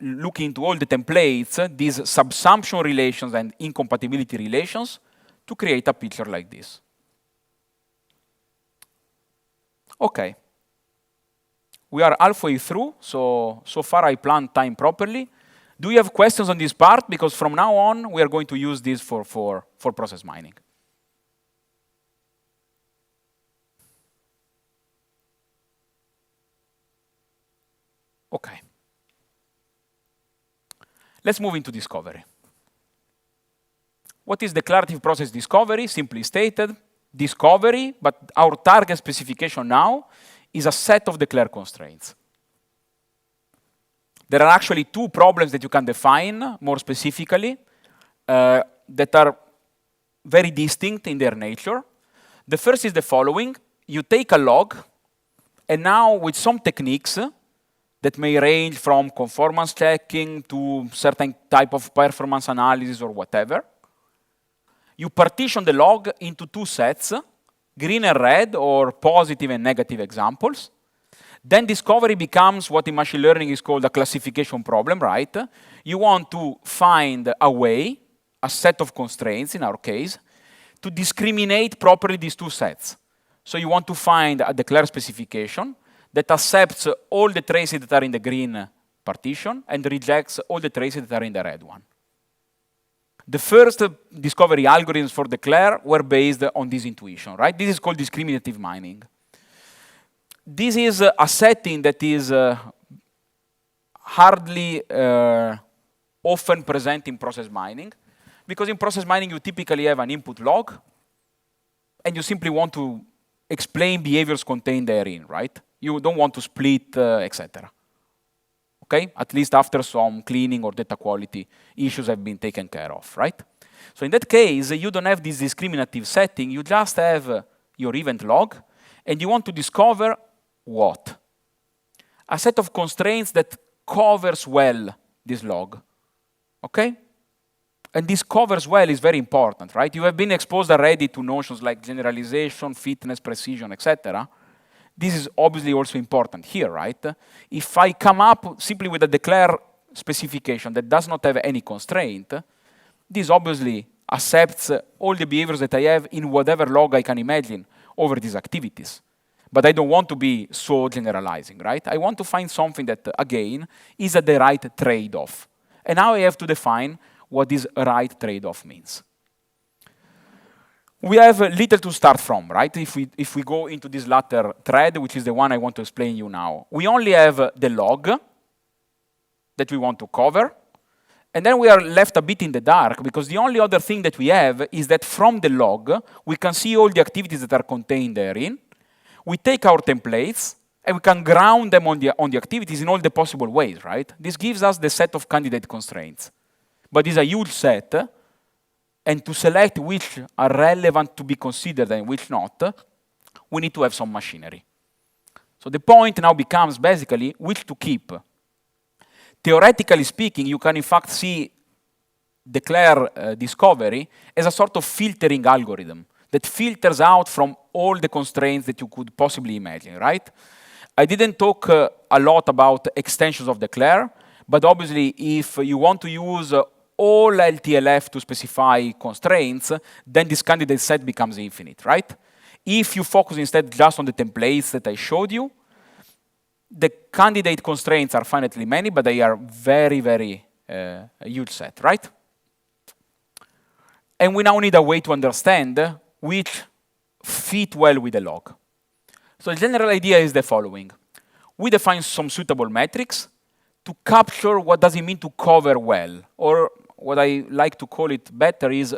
looking into all the templates, these subsumption relations and incompatibility relations to create a picture like this. Okay. We are halfway through, so far I planned time properly. Do you have questions on this part? Because from now on, we are going to use this for process mining. Okay. Let's move into discovery. What is declarative process discovery? Simply stated, discovery, but our target specification now is a set of declared constraints. There are actually two problems that you can define more specifically that are very distinct in their nature. The first is the following. You take a log, and now with some techniques that may range from conformance checking to certain type of performance analysis or whatever, you partition the log into two sets, green and red, or positive and negative examples. Then discovery becomes what in machine learning is called a classification problem, right? You want to find a way, a set of constraints in our case, to discriminate properly these two sets. So you want to find a declare specification that accepts all the traces that are in the green partition and rejects all the traces that are in the red one. The first discovery algorithms for declare were based on this intuition, right? This is called discriminative mining. This is a setting that is hardly often present in process mining, because in process mining you typically have an input log, and you simply want to explain behaviors contained therein, right? You don't want to split, etc. Okay? At least after some cleaning or data quality issues have been taken care of, right? So in that case, you don't have this discriminative setting, you just have your event log, and you want to discover what? A set of constraints that covers well this log, okay? And this covers well is very important, right? You have been exposed already to notions like generalization, fitness, precision, etc. This is obviously also important here, right? If I come up simply with a declare specification that does not have any constraint, this obviously accepts all the behaviors that I have in whatever log I can imagine over these activities. But I don't want to be so generalizing, right? I want to find something that, again, is at the right trade-off. And now I have to define what this right trade-off means. We have little to start from, right? If we go into this latter thread, which is the one I want to explain you now, we only have the log that we want to cover, and then we are left a bit in the dark, because the only other thing that we have is that from the log, we can see all the activities that are contained therein. We take our templates, and we can ground them on the activities in all the possible ways, right? This gives us the set of candidate constraints. But it's a huge set, and to select which are relevant to be considered and which not, we need to have some machinery. So the point now becomes basically which to keep. Theoretically speaking, you can in fact see declare discovery as a sort of filtering algorithm that filters out from all the constraints that you could possibly imagine, right? I didn't talk a lot about extensions of declare, but obviously if you want to use all LTLF to specify constraints, then this candidate set becomes infinite, right? If you focus instead just on the templates that I showed you, the candidate constraints are finitely many, but they are very, very a huge set, right? And we now need a way to understand which fit well with the log. So the general idea is the following. We define some suitable metrics to capture what does it mean to cover well, or what I like to call it better is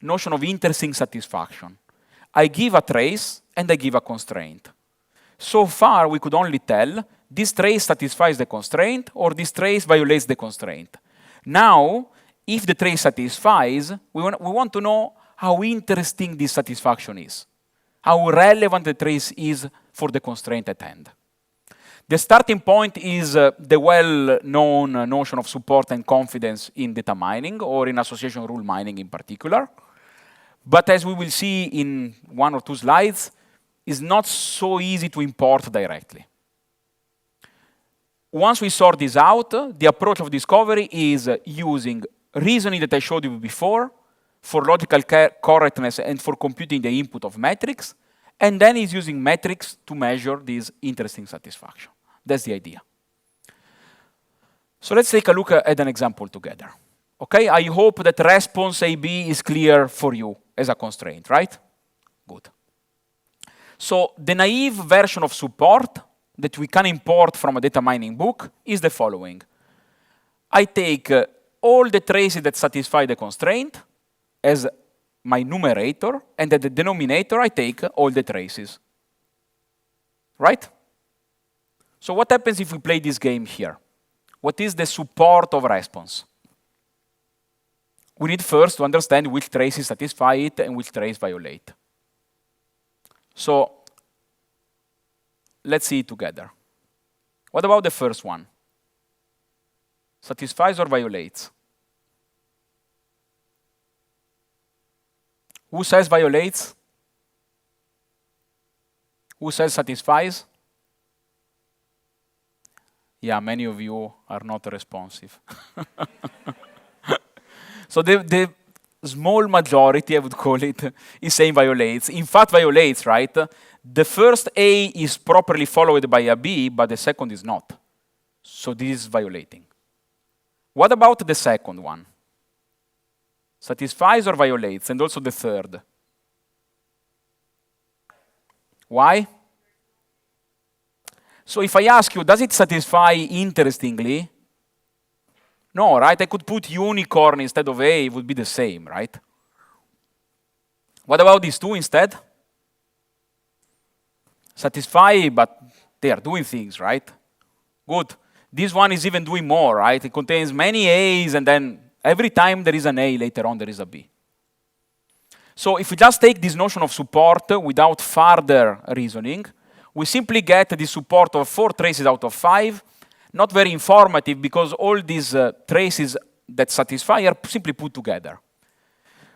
notion of interesting satisfaction. I give a trace and I give a constraint. So far, we could only tell this trace satisfies the constraint or this trace violates the constraint. Now, if the trace satisfies, we want to know how interesting this satisfaction is, how relevant the trace is for the constraint at hand. The starting point is the well-known notion of support and confidence in data mining, or in association rule mining in particular. But as we will see in one or two slides, it's not so easy to import directly. Once we sort this out, the approach of discovery is using reasoning that I showed you before for logical correctness and for computing the input of metrics, and then is using metrics to measure this interesting satisfaction. That's the idea. So let's take a look at an example together. Okay, I hope that response AB is clear for you as a constraint, right? Good. So the naive version of support that we can import from a data mining book is the following. I take all the traces that satisfy the constraint as my numerator, and at the denominator I take all the traces. Right? So what happens if we play this game here? What is the support of response? We need first to understand which traces satisfy it and which traces violate. So let's see it together. What about the first one? Satisfies or violates? Who says violates? Who says satisfies? Yeah, many of you are not responsive. So the small majority, I would call it, is saying violates. In fact, violates, right? The first A is properly followed by a B, but the second is not. So this is violating. What about the second one? Satisfies or violates, and also the third. Why? So if I ask you, does it satisfy interestingly? No, right? I could put unicorn instead of A, it would be the same, right? What about these two instead? Satisfy, but they are doing things, right? Good. This one is even doing more, right? It contains many A's, and then every time there is an A, later on there is a B. So if we just take this notion of support without further reasoning, we simply get the support of 4 traces out of 5. Not very informative because all these traces that satisfy are simply put together.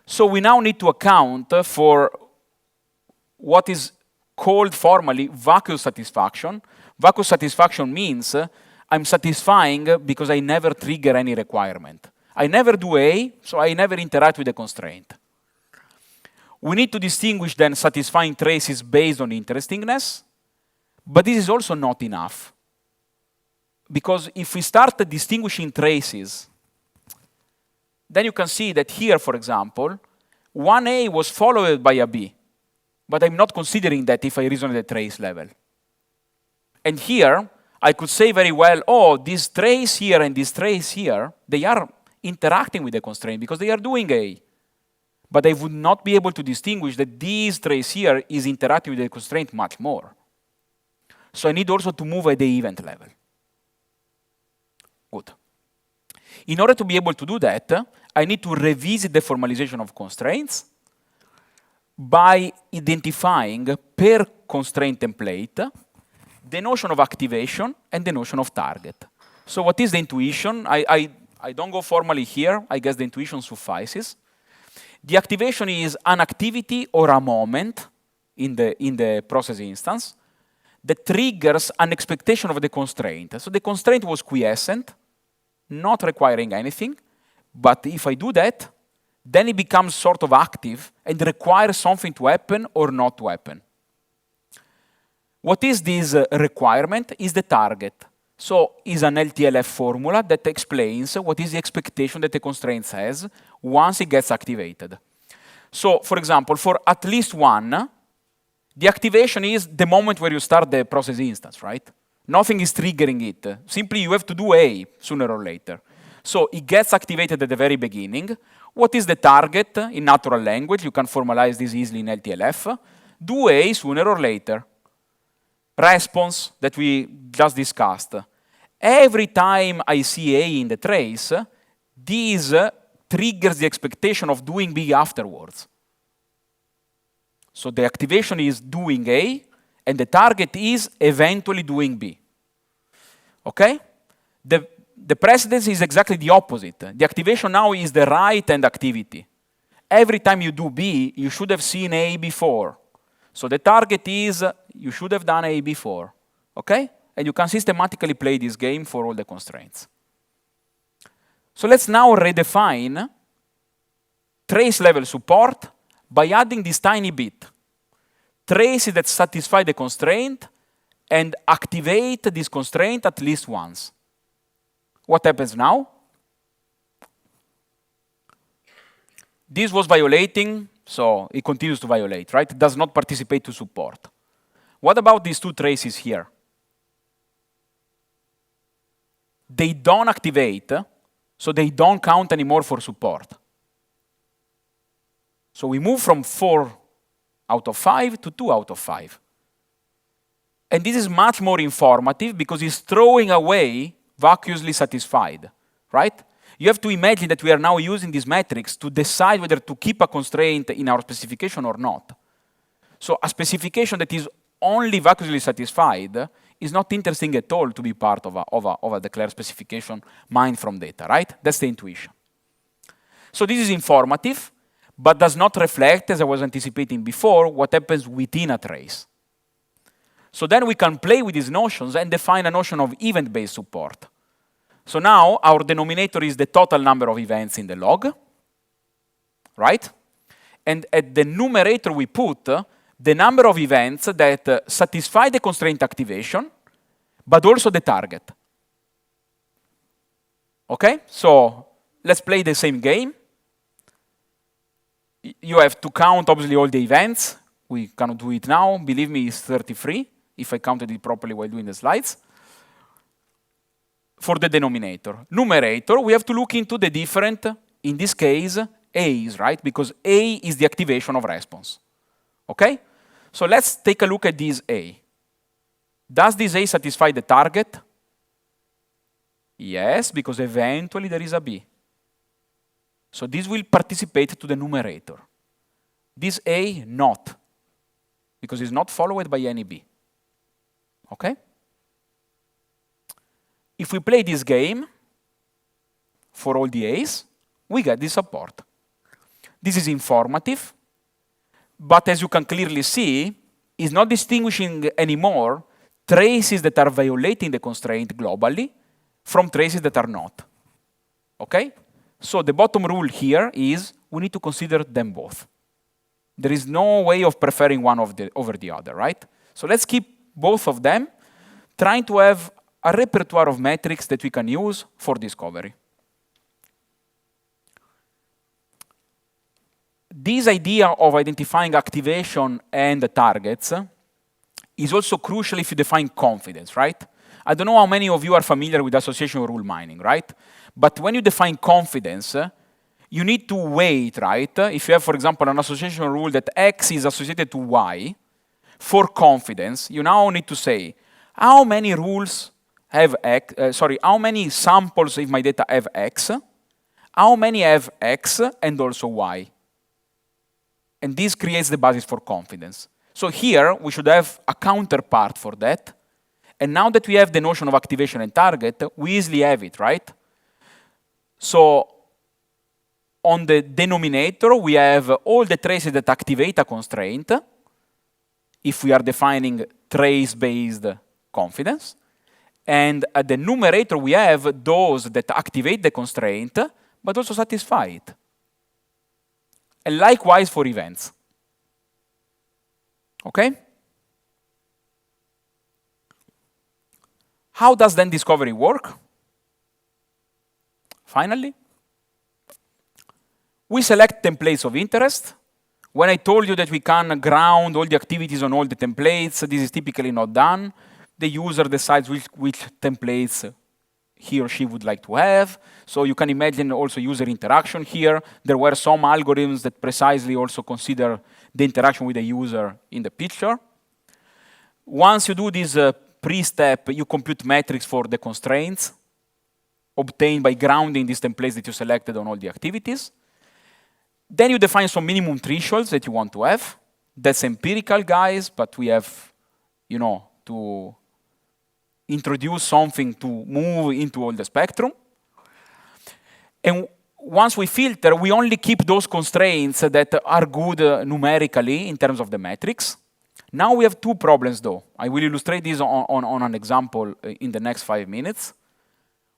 So we now need to account for what is called formally vacuous satisfaction. Vacuous satisfaction means I'm satisfying because I never trigger any requirement. I never do A, so I never interact with the constraint. We need to distinguish then satisfying traces based on interestingness, but this is also not enough. Because if we start distinguishing traces, then you can see that here, for example, 1A was followed by a B, but I'm not considering that if I reason at the trace level. And here, I could say very well, oh, this trace here and this trace here, they are interacting with the constraint because they are doing A. But I would not be able to distinguish that this trace here is interacting with the constraint much more. So I need also to move at the event level. Good. In order to be able to do that, I need to revisit the formalization of constraints by identifying per constraint template the notion of activation and the notion of target. So what is the intuition? I don't go formally here. I guess the intuition suffices. The activation is an activity or a moment in the process instance that triggers an expectation of the constraint. So the constraint was quiescent, not requiring anything, but if I do that, then it becomes sort of active and requires something to happen or not to happen. What is this requirement? Is the target. So is an LTLF formula that explains what is the expectation that the constraint has once it gets activated. So, for example, for at least one, the activation is the moment where you start the process instance, right? Nothing is triggering it. Simply you have to do A sooner or later. So it gets activated at the very beginning. What is the target in natural language? You can formalize this easily in LTLF. Do A sooner or later. Response that we just discussed. Every time I see A in the trace, this triggers the expectation of doing B afterwards. So the activation is doing A, and the target is eventually doing B. Okay? The precedence is exactly the opposite. The activation now is the right-hand activity. Every time you do B, you should have seen A before. So the target is you should have done A before. Okay? And you can systematically play this game for all the constraints. So let's now redefine trace level support by adding this tiny bit. Traces that satisfy the constraint and activate this constraint at least once. What happens now? This was violating, so it continues to violate, right? It does not participate to support. What about these two traces here? They don't activate, so they don't count anymore for support. So we move from 4 out of 5 to 2 out of 5. And this is much more informative because it's throwing away vacuously satisfied, right? You have to imagine that we are now using these metrics to decide whether to keep a constraint in our specification or not. So a specification that is only vacuously satisfied is not interesting at all to be part of a declared specification mined from data, right? That's the intuition. So this is informative, but does not reflect, as I was anticipating before, what happens within a trace. So then we can play with these notions and define a notion of event-based support. So now our denominator is the total number of events in the log, right? And at the numerator we put the number of events that satisfy the constraint activation, but also the target. Okay, so let's play the same game. You have to count, obviously, all the events. We cannot do it now. Believe me, it's 33, if I counted it properly while doing the slides. For the denominator. Numerator, we have to look into the different, in this case, A's, right? Because A is the activation of response. Okay? So let's take a look at this A. Does this A satisfy the target? Yes, because eventually there is a B. So this will participate to the numerator. This A, not, because it's not followed by any B. Okay? If we play this game for all the A's, we get this support. This is informative, but as you can clearly see, it's not distinguishing anymore traces that are violating the constraint globally from traces that are not. Okay? So the bottom rule here is we need to consider them both. There is no way of preferring one over the other, right? So let's keep both of them, trying to have a repertoire of metrics that we can use for discovery. This idea of identifying activation and the targets is also crucial if you define confidence, right? I don't know how many of you are familiar with association rule mining, right? But when you define confidence, you need to wait, right? If you have, for example, an association rule that X is associated to Y, for confidence, you now need to say, how many rules have X, how many samples of my data have X, how many have X and also Y. And this creates the basis for confidence. So here, we should have a counterpart for that. And now that we have the notion of activation and target, we easily have it, right? So on the denominator, we have all the traces that activate a constraint, if we are defining trace-based confidence. And at the numerator, we have those that activate the constraint, but also satisfy it. And likewise for events. Okay? How does then discovery work? Finally, we select templates of interest. When I told you that we can ground all the activities on all the templates, this is typically not done. The user decides which templates he or she would like to have. So you can imagine also user interaction here. There were some algorithms that precisely also consider the interaction with the user in the picture. Once you do this pre-step, you compute metrics for the constraints obtained by grounding these templates that you selected on all the activities. Then you define some minimum thresholds that you want to have. That's empirical, guys, but we have, to introduce something to move into all the spectrum. And once we filter, we only keep those constraints that are good numerically in terms of the metrics. Now we have two problems, though. I will illustrate this on an example in the next 5 minutes.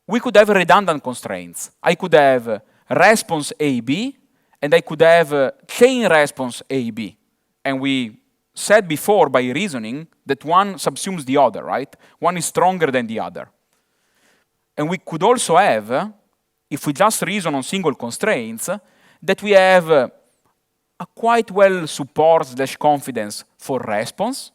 We could have redundant constraints. I could have response AB, and I could have chain response AB. And we said before by reasoning that one subsumes the other, right? One is stronger than the other. And we could also have, if we just reason on single constraints, that we have a quite well support/confidence for response,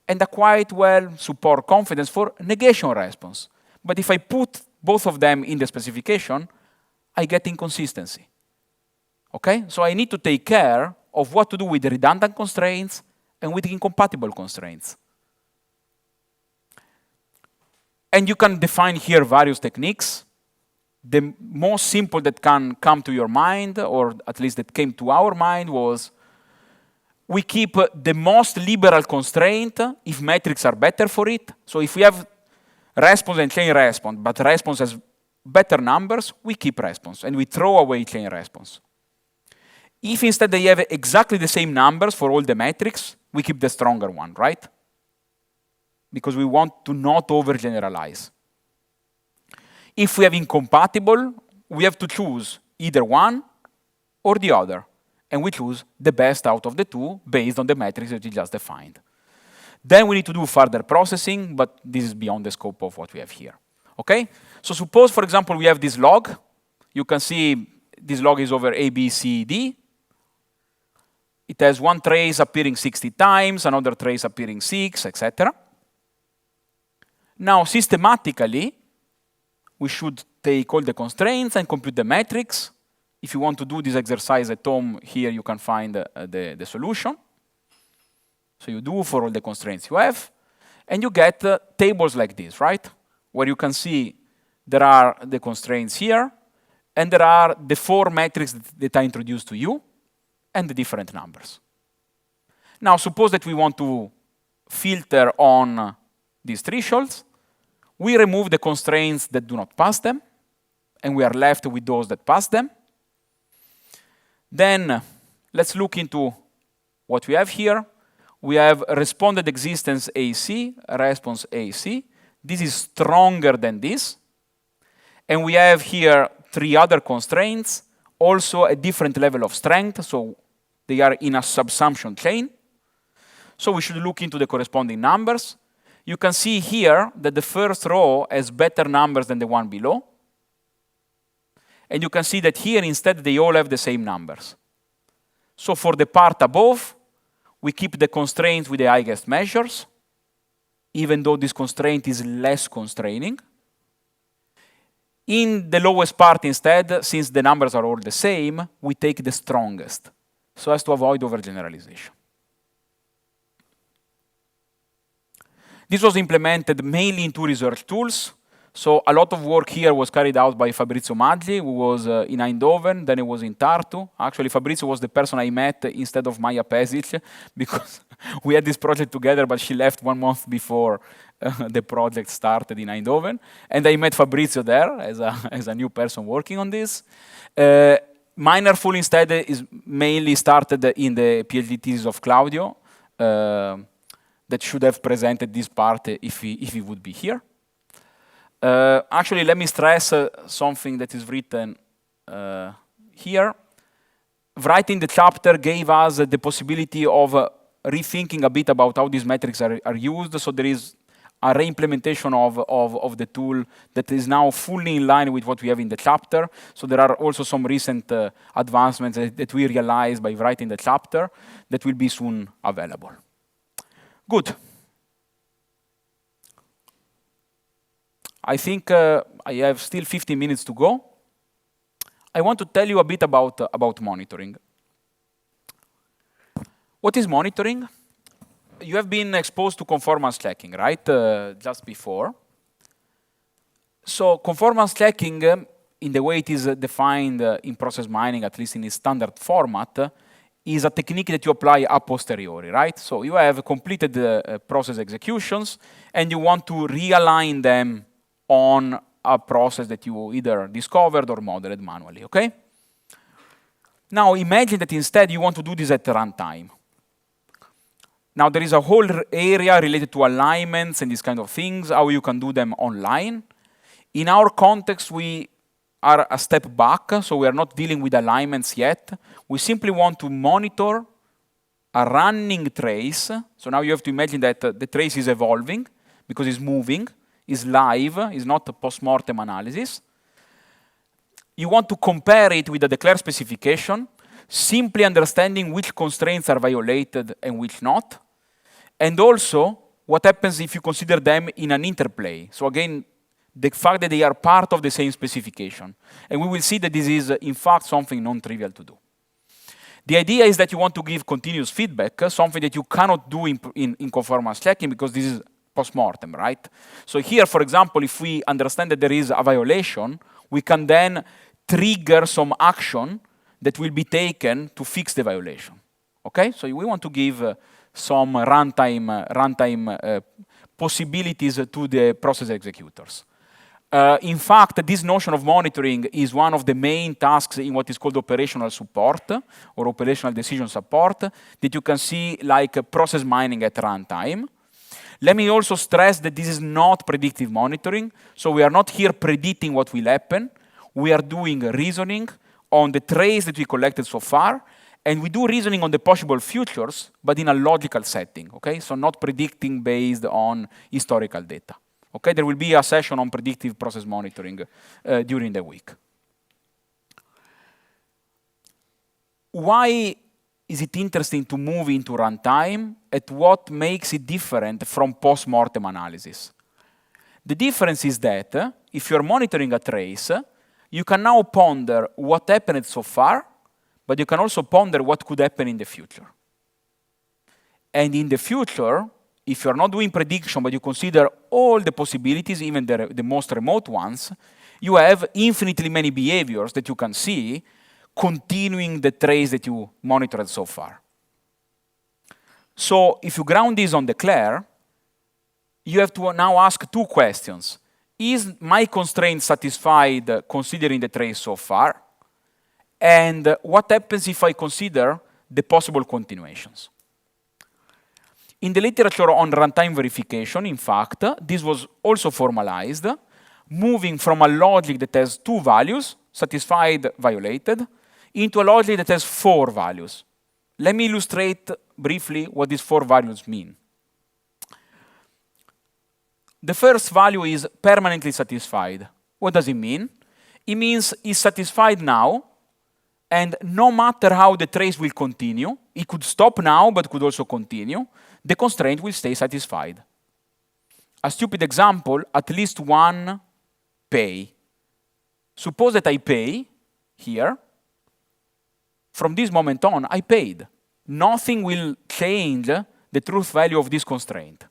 and a quite well support confidence for negation response. But if I put both of them in the specification, I get inconsistency. Okay? So I need to take care of what to do with the redundant constraints and with incompatible constraints. And you can define here various techniques. The most simple that can come to your mind, or at least that came to our mind, was we keep the most liberal constraint if metrics are better for it. So if we have response and chain response, but response has better numbers, we keep response, and we throw away chain response. If instead they have exactly the same numbers for all the metrics, we keep the stronger one, right? because we want to not overgeneralize. If we have incompatible, we have to choose either one or the other. And we choose the best out of the two based on the metrics that we just defined. Then we need to do further processing, but this is beyond the scope of what we have here. Okay? So suppose, for example, we have this log. You can see this log is over A, B, C, D. It has one trace appearing 60 times, another trace appearing 6, etc. Now, systematically, we should take all the constraints and compute the metrics. If you want to do this exercise at home, here you can find the solution. So you do for all the constraints you have, and you get tables like this, right? Where you can see there are the constraints here, and there are the 4 metrics that I introduced to you, and the different numbers. Now, suppose that we want to filter on these thresholds. We remove the constraints that do not pass them, and we are left with those that pass them. Then let's look into what we have here. We have responded existence AC, response AC. This is stronger than this. And we have here 3 other constraints, also a different level of strength, so they are in a subsumption chain. So we should look into the corresponding numbers. You can see here that the first row has better numbers than the one below. And you can see that here, instead, they all have the same numbers. So for the part above, we keep the constraints with the highest measures, even though this constraint is less constraining. In the lowest part, instead, since the numbers are all the same, we take the strongest, so as to avoid overgeneralization. This was implemented mainly in 2 research tools. So a lot of work here was carried out by Fabrizio Magli, who was in Eindhoven, then he was in Tartu. Actually, Fabrizio was the person I met instead of Maja Pesic, because we had this project together, but she left 1 month before the project started in Eindhoven. And I met Fabrizio there as a new person working on this. Minerful, instead, is mainly started in the PhD thesis of Claudio, that should have presented this part if he would be here. Actually, let me stress something that is written here. Writing the chapter gave us the possibility of rethinking a bit about how these metrics are used. So there is a re-implementation of the tool that is now fully in line with what we have in the chapter. So there are also some recent advancements that we realized by writing the chapter that will be soon available. Good. I think I have still 15 minutes to go. I want to tell you a bit about monitoring. What is monitoring? You have been exposed to conformance checking, right? Just before. So conformance checking, in the way it is defined in process mining, at least in its standard format, is a technique that you apply a posteriori, right? So you have completed process executions, and you want to realign them on a process that you either discovered or modeled manually, okay? Now imagine that instead you want to do this at runtime. Now there is a whole area related to alignments and these kind of things, how you can do them online. In our context, we are a step back, so we are not dealing with alignments yet. We simply want to monitor a running trace. So now you have to imagine that the trace is evolving because it's moving, is live, is not a post-mortem analysis. You want to compare it with the declared specification, simply understanding which constraints are violated and which not. And also, what happens if you consider them in an interplay. So again, the fact that they are part of the same specification. And we will see that this is, in fact, something non-trivial to do. The idea is that you want to give continuous feedback, something that you cannot do in conformance checking because this is post-mortem, right? So here, for example, if we understand that there is a violation, we can then trigger some action that will be taken to fix the violation. Okay? So we want to give some runtime possibilities to the process executors. In fact, this notion of monitoring is one of the main tasks in what is called operational support or operational decision support that you can see like process mining at runtime. Let me also stress that this is not predictive monitoring. So we are not here predicting what will happen. We are doing reasoning on the trace that we collected so far, and we do reasoning on the possible futures, but in a logical setting, okay? So not predicting based on historical data. Okay, there will be a session on predictive process monitoring during the week. Why is it interesting to move into runtime, and what makes it different from post-mortem analysis? The difference is that if you're monitoring a trace, you can now ponder what happened so far, but you can also ponder what could happen in the future. And in the future, if you're not doing prediction, but you consider all the possibilities, even the most remote ones, you have infinitely many behaviors that you can see continuing the trace that you monitored so far. So if you ground this on Declare, you have to now ask two questions. Is my constraint satisfied considering the trace so far? And what happens if I consider the possible continuations? In the literature on runtime verification, in fact, this was also formalized, moving from a logic that has two values, satisfied, violated, into a logic that has four values. Let me illustrate briefly what these four values mean. The first value is permanently satisfied. What does it mean? It means it's satisfied now, and no matter how the trace will continue, it could stop now, but could also continue, the constraint will stay satisfied. A stupid example, at least one pay. Suppose that I pay here. From this moment on, I paid. Nothing will change the truth value of this constraint.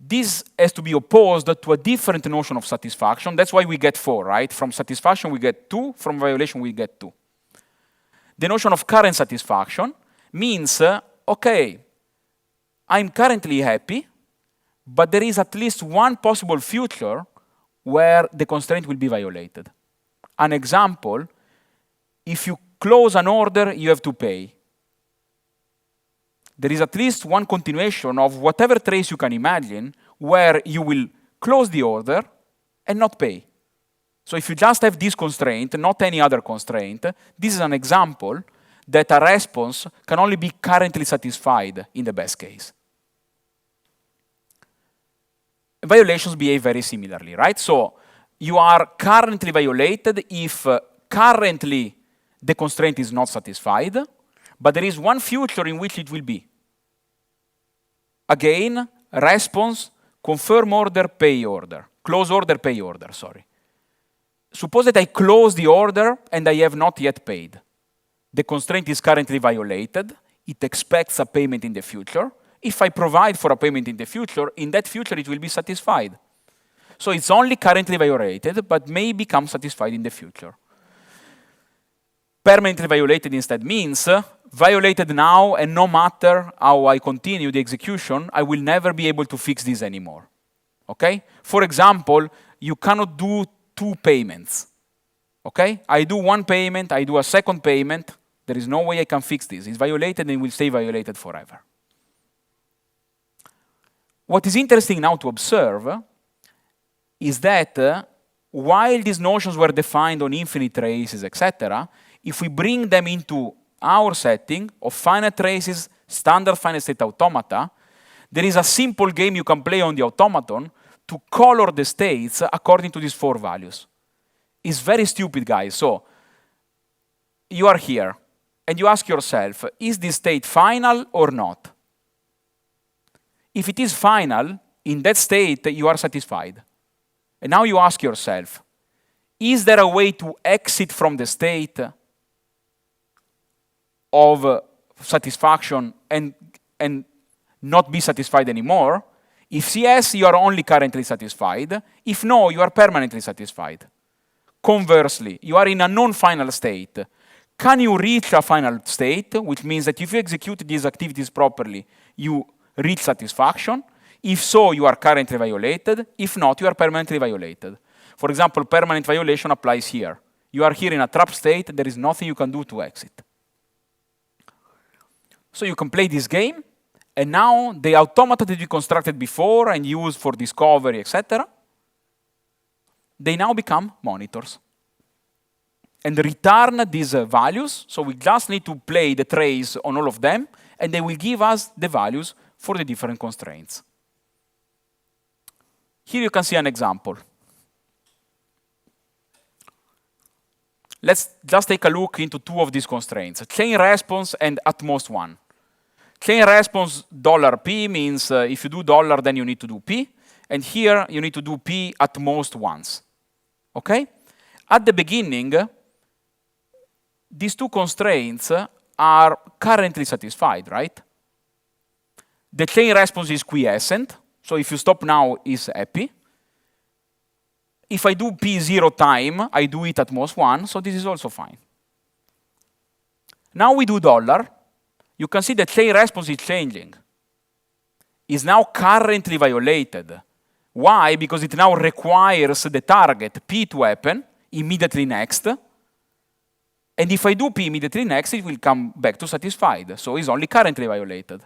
This has to be opposed to a different notion of satisfaction. That's why we get 4, right? From satisfaction we get 2, from violation we get 2. The notion of current satisfaction means, okay, I'm currently happy, but there is at least one possible future where the constraint will be violated. An example, if you close an order, you have to pay. There is at least one continuation of whatever trace you can imagine where you will close the order and not pay. So if you just have this constraint, not any other constraint, this is an example that a response can only be currently satisfied in the best case. Violations behave very similarly, right? So you are currently violated if currently the constraint is not satisfied, but there is one future in which it will be. Again, response, confirm order, pay order. Close order, pay order, sorry. Suppose that I close the order and I have not yet paid. The constraint is currently violated. It expects a payment in the future. If I provide for a payment in the future, in that future it will be satisfied. So it's only currently violated, but may become satisfied in the future. Permanently violated instead means violated now, and no matter how I continue the execution, I will never be able to fix this anymore. Okay? For example, you cannot do 2 payments. Okay? I do one payment, I do a second payment. There is no way I can fix this. It's violated and will stay violated forever. What is interesting now to observe is that while these notions were defined on infinite traces, etc., if we bring them into our setting of finite traces, standard finite state automata, there is a simple game you can play on the automaton to color the states according to these 4 values. It's very stupid, guys. So you are here, and you ask yourself, is this state final or not? If it is final, in that state, you are satisfied. And now you ask yourself, is there a way to exit from the state of satisfaction and not be satisfied anymore? If yes, you are only currently satisfied. If no, you are permanently satisfied. Conversely, you are in a non-final state. Can you reach a final state, which means that if you execute these activities properly, you reach satisfaction? If so, you are currently violated. If not, you are permanently violated. For example, permanent violation applies here. You are here in a trap state. There is nothing you can do to exit. So you can play this game, And now the automata that we constructed before and used for discovery, etc., they now become monitors. And return these values, so we just need to play the trace on all of them, and they will give us the values for the different constraints. Here you can see an example. Let's just take a look into two of these constraints, chain response and at most one. Chain response $p means if you do dollar, then you need to do p. And here you need to do p at most once. Okay? At the beginning, these two constraints are currently satisfied, right? The chain response is quiescent, so if you stop now, it's happy. If I do p 0 time, I do it at most 1, so this is also fine. Now we do dollar. You can see the chain response is changing. It's now currently violated. Why? Because it now requires the target p to happen immediately next. And if I do p immediately next, it will come back to satisfied. So it's only currently violated.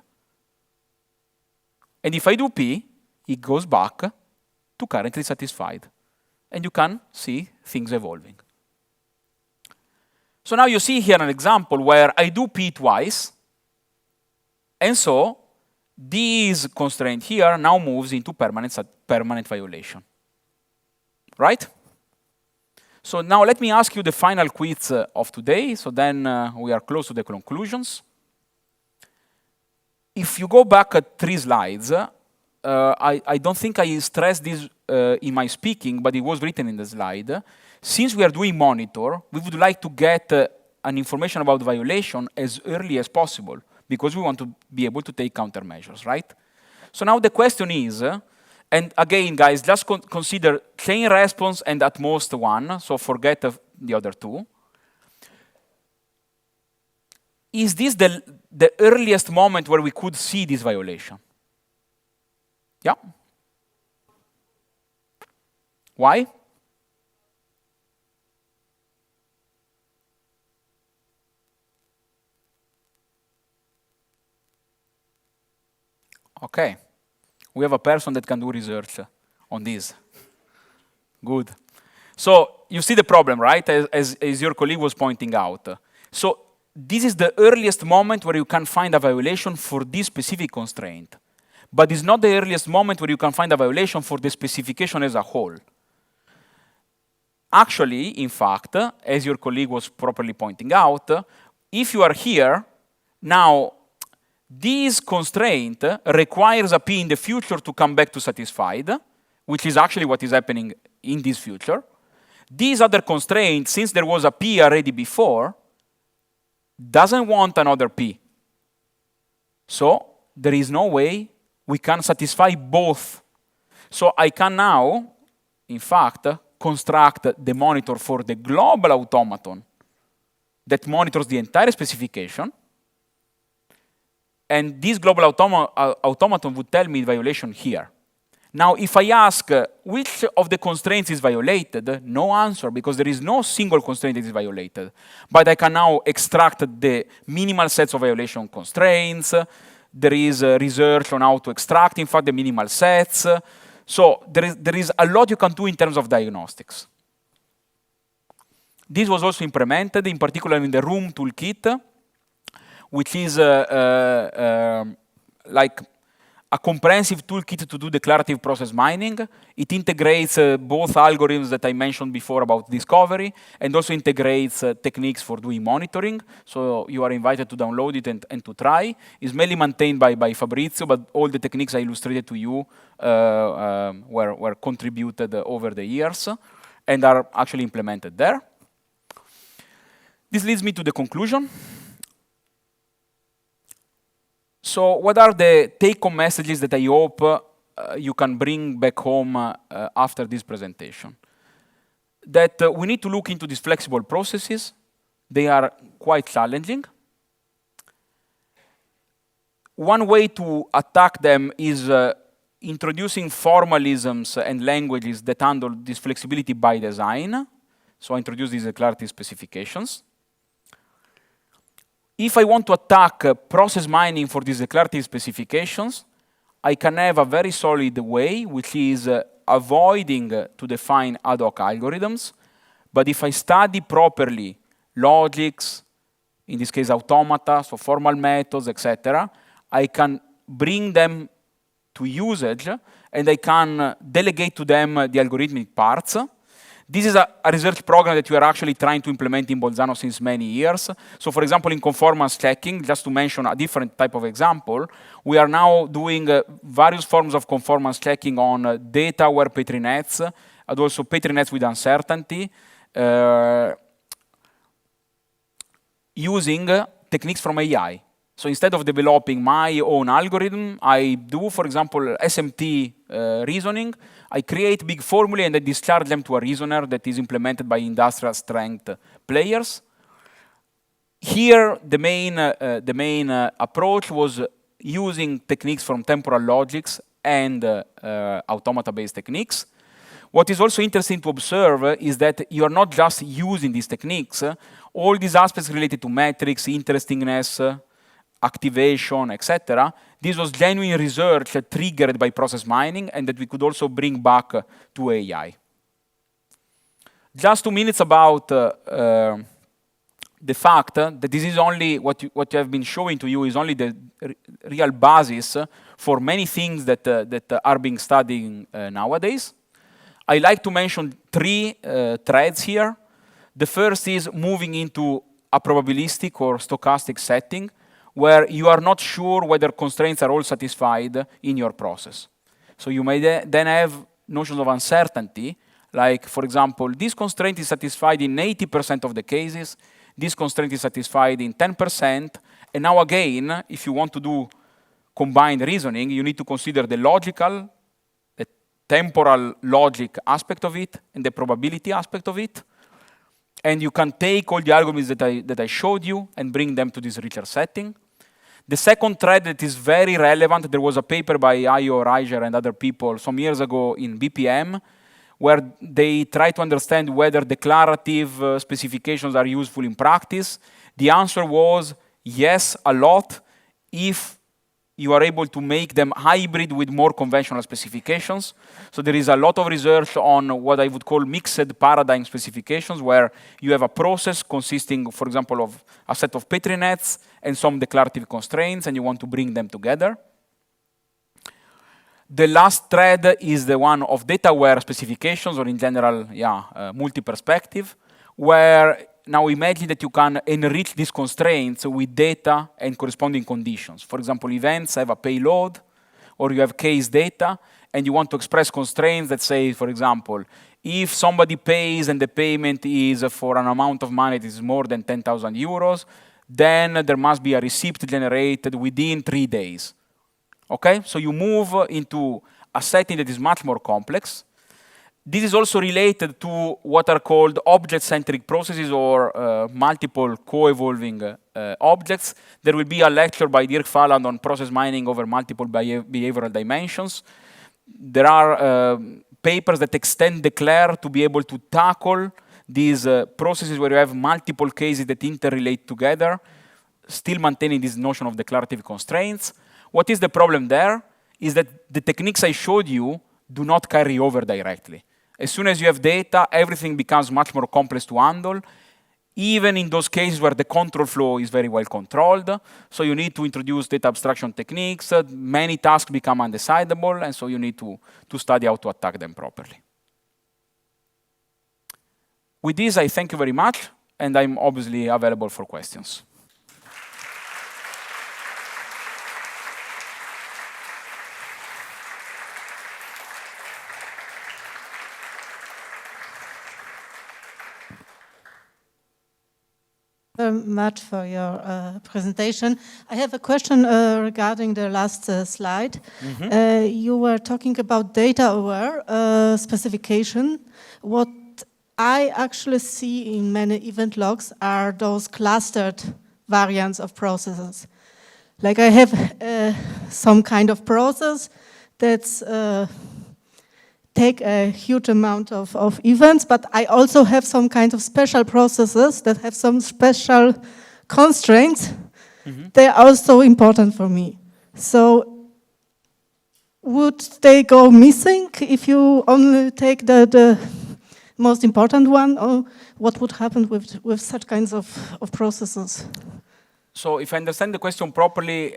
And if I do p, it goes back to currently satisfied. And you can see things evolving. So now you see here an example where I do p twice. And so this constraint here now moves into permanent violation. Right? So now let me ask you the final quiz of today. So then we are close to the conclusions. If you go back at 3 slides, I don't think I stressed this in my speaking, but it was written in the slide. Since we are doing monitor, we would like to get an information about violation as early as possible, because we want to be able to take countermeasures, right? So now the question is, and again, guys, just consider chain response and at most one, so forget the other two. Is this the earliest moment where we could see this violation? Yeah? Why? Okay. We have a person that can do research on this. Good. So you see the problem, right? As your colleague was pointing out. So this is the earliest moment where you can find a violation for this specific constraint. But it's not the earliest moment where you can find a violation for the specification as a whole. Actually, in fact, as your colleague was properly pointing out, if you are here, now this constraint requires a p in the future to come back to satisfied, which is actually what is happening in this future. These other constraints, since there was a p already before, doesn't want another p. So there is no way we can satisfy both. So I can now, in fact, construct the monitor for the global automaton that monitors the entire specification. And this global automaton would tell me the violation here. Now, if I ask which of the constraints is violated, no answer, because there is no single constraint that is violated. But I can now extract the minimal sets of violation constraints. There is research on how to extract, in fact, the minimal sets. So there is a lot you can do in terms of diagnostics. This was also implemented, in particular in the Room toolkit, which is like a comprehensive toolkit to do declarative process mining. It integrates both algorithms that I mentioned before about discovery, and also integrates techniques for doing monitoring. So you are invited to download it and to try. It's mainly maintained by Fabrizio, but all the techniques I illustrated to you were contributed over the years and are actually implemented there. This leads me to the conclusion. So what are the take-home messages that I hope you can bring back home after this presentation? That we need to look into these flexible processes. They are quite challenging. One way to attack them is introducing formalisms and languages that handle this flexibility by design. So I introduce these declarative specifications. If I want to attack process mining for these declarative specifications, I can have a very solid way, which is avoiding to define ad hoc algorithms. But if I study properly logics, in this case automata, so formal methods, etc., I can bring them to usage, and I can delegate to them the algorithmic parts. This is a research program that we are actually trying to implement in Bolzano since many years. So for example, in conformance checking, just to mention a different type of example, we are now doing various forms of conformance checking on data-aware Petri nets, and also Petri nets with uncertainty, using techniques from AI. So instead of developing my own algorithm, I do, for example, SMT reasoning. I create big formulae and I discharge them to a reasoner that is implemented by industrial strength players. Here, the main approach was using techniques from temporal logics and automata-based techniques. What is also interesting to observe is that you are not just using these techniques. All these aspects related to metrics, interestingness, activation, etc. This was genuine research triggered by process mining and that we could also bring back to AI. Just 2 minutes about the fact that this is only what you have been showing to you is only the real basis for many things that are being studied nowadays. I like to mention 3 threads here. The first is moving into a probabilistic or stochastic setting where you are not sure whether constraints are all satisfied in your process. So you may then have notions of uncertainty, like, for example, this constraint is satisfied in 80% of the cases, this constraint is satisfied in 10%, and now again, if you want to do combined reasoning, you need to consider the logical, the temporal logic aspect of it, and the probability aspect of it. And you can take all the algorithms that I showed you and bring them to this richer setting. The second thread that is very relevant, there was a paper by Ayo, Reicher, and other people some years ago in BPM, where they try to understand whether declarative specifications are useful in practice. The answer was yes, a lot, if you are able to make them hybrid with more conventional specifications. So there is a lot of research on what I would call mixed paradigm specifications, where you have a process consisting, for example, of a set of Petri nets and some declarative constraints, and you want to bring them together. The last thread is the one of data-aware specifications, or in general, multi-perspective, where now imagine that you can enrich these constraints with data and corresponding conditions. For example, events have a payload, or you have case data, and you want to express constraints that say, for example, if somebody pays and the payment is for an amount of money that is more than 10,000 euros, then there must be a receipt generated within 3 days. Okay, so you move into a setting that is much more complex. This is also related to what are called object-centric processes, or multiple co-evolving objects. There will be a lecture by Dirk Falland on process mining over multiple behavioral dimensions. There are papers that extend Declare to be able to tackle these processes where you have multiple cases that interrelate together, still maintaining this notion of declarative constraints. What is the problem there is that the techniques I showed you do not carry over directly. As soon as you have data, everything becomes much more complex to handle, even in those cases where the control flow is very well controlled. So you need to introduce data abstraction techniques. Many tasks become undecidable, and so you need to study how to attack them properly. With this, I thank you very much, and I'm obviously available for questions. Very much for your presentation. I have a question regarding the last slide. Mm-hmm. You were talking about data-aware specification. What I actually see in many event logs are those clustered variants of processes. Like I have some kind of process that's take a huge amount of events, but I also have some kind of special processes that have some special constraints they are also important for me. So would they go missing if you only take the most important one, or what would happen with such kinds of processes? So if I understand the question properly,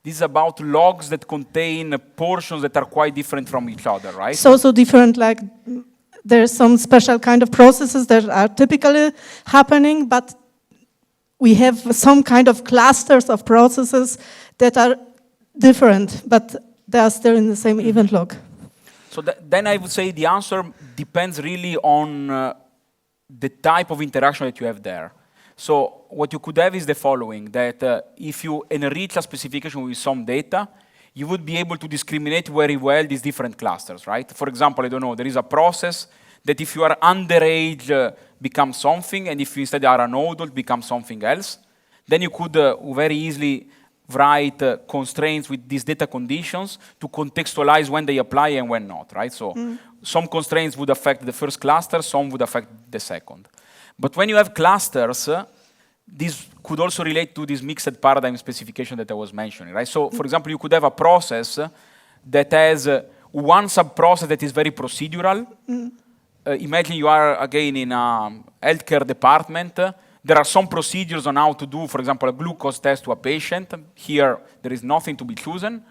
this is about logs that contain portions that are quite different from each other, right? So different, like there's some special kind of processes that are typically happening, but we have some kind of clusters of processes that are different, but they are still in the same event log. So then I would say the answer depends really on the type of interaction that you have there. So what you could have is the following, that if you enrich a specification with some data, you would be able to discriminate very well these different clusters, right? For example, I don't know, there is a process that if you are underage becomes something, and if you instead are an adult becomes something else. Then you could very easily write constraints with these data conditions to contextualize when they apply and when not, right? So some constraints would affect the first cluster, some would affect the second. But when you have clusters, this could also relate to this mixed paradigm specification that I was mentioning, right? So, for example, you could have a process that has one sub-process that is very procedural. Imagine you are, again, in a healthcare department. There are some procedures on how to do, for example, a glucose test to a patient. Here, there is nothing to be chosen.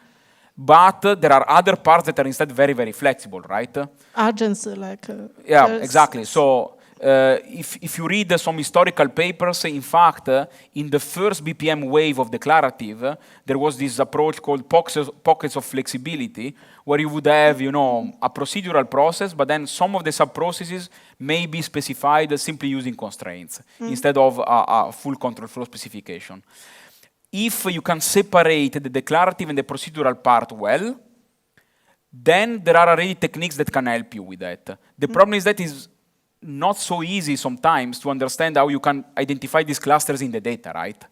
But there are other parts that are instead very, very flexible, right? Urgency, like... yeah, exactly. So if you read some historical papers, in fact, in the first BPM wave of declarative, there was this approach called pockets of flexibility, where you would have, you know, a procedural process, but then some of the sub-processes may be specified simply using constraints instead of a full control flow specification. If you can separate the declarative and the procedural part well, then there are already techniques that can help you with that. The problem is that it's not so easy sometimes to understand how you can identify these clusters in the data, right?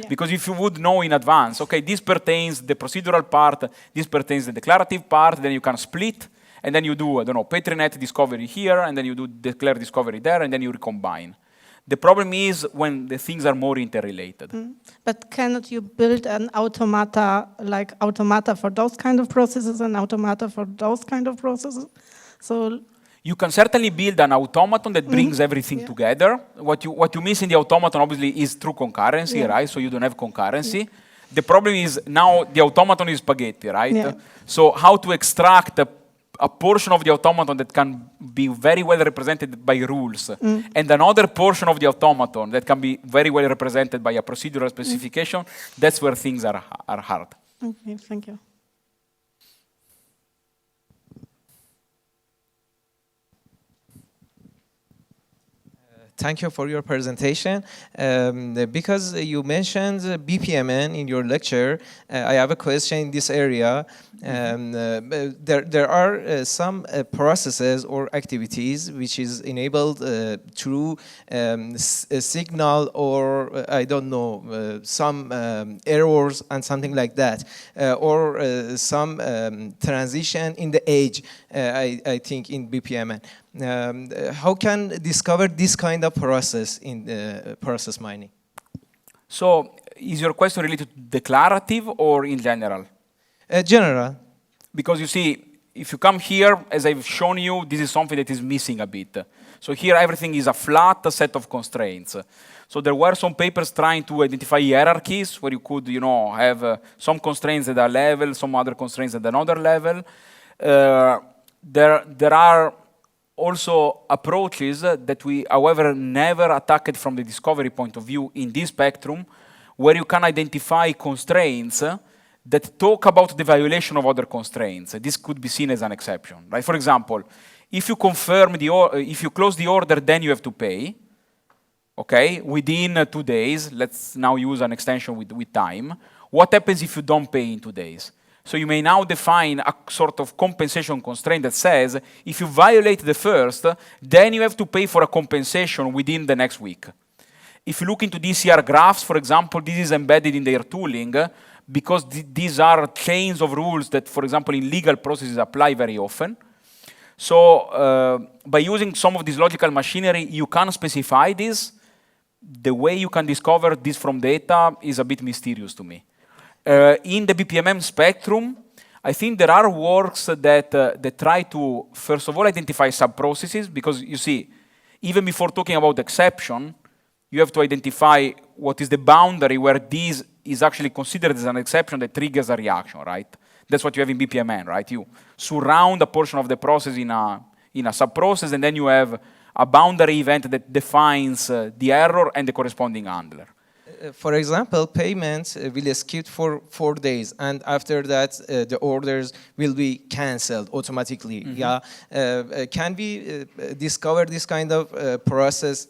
Because if you would know in advance, okay, this pertains the procedural part, this pertains the declarative part, then you can split, and then you do, I don't know, PatriNet discovery here, and then you do declare discovery there, and then you recombine. The problem is when the things are more interrelated. But cannot you build an automata, like automata for those kind of processes and automata for those kind of processes? So you can certainly build an automaton that brings everything together. What you miss in the automaton, obviously, is true concurrency, right? So you don't have concurrency. The problem is now the automaton is spaghetti, right? So how to extract a portion of the automaton that can be very well represented by rules, and another portion of the automaton that can be very well represented by a procedural specification, that's where things are hard. Okay, thank you. Thank you for your presentation. Because you mentioned BPMN in your lecture, I have a question in this area. There are some processes or activities which is enabled through a signal or, I don't know, some errors and something like that, or some transition in the age, I think, in BPMN. How can discover this kind of process in process mining? So is your question related to declarative or in general? General. Because you see, if you come here, as I've shown you, this is something that is missing a bit. So here everything is a flat set of constraints. So there were some papers trying to identify hierarchies where you could, you know, have some constraints at a level, some other constraints at another level. There are also approaches that we, however, never attacked from the discovery point of view in this spectrum, where you can identify constraints that talk about the violation of other constraints. This could be seen as an exception, right? For example, if you confirm if you close the order, then you have to pay, okay, within 2 days. Let's now use an extension with time. What happens if you don't pay in 2 days? So you may now define a sort of compensation constraint that says, if you violate the first, then you have to pay for a compensation within the next week. If you look into DCR graphs, for example, this is embedded in their tooling because these are chains of rules that, for example, in legal processes apply very often. So by using some of this logical machinery, you can specify this. the way you can discover this from data is a bit mysterious to me. In the BPMN spectrum, I think there are works that try to, first of all, identify sub-processes, because you see, even before talking about exception, you have to identify what is the boundary where this is actually considered as an exception that triggers a reaction, right? That's what you have in BPMN, right? You surround a portion of the process in a sub-process, and then you have a boundary event that defines the error and the corresponding handler. For example, payments will skip for 4 days, and after that, the orders will be cancelled automatically. Yeah, can we discover this kind of process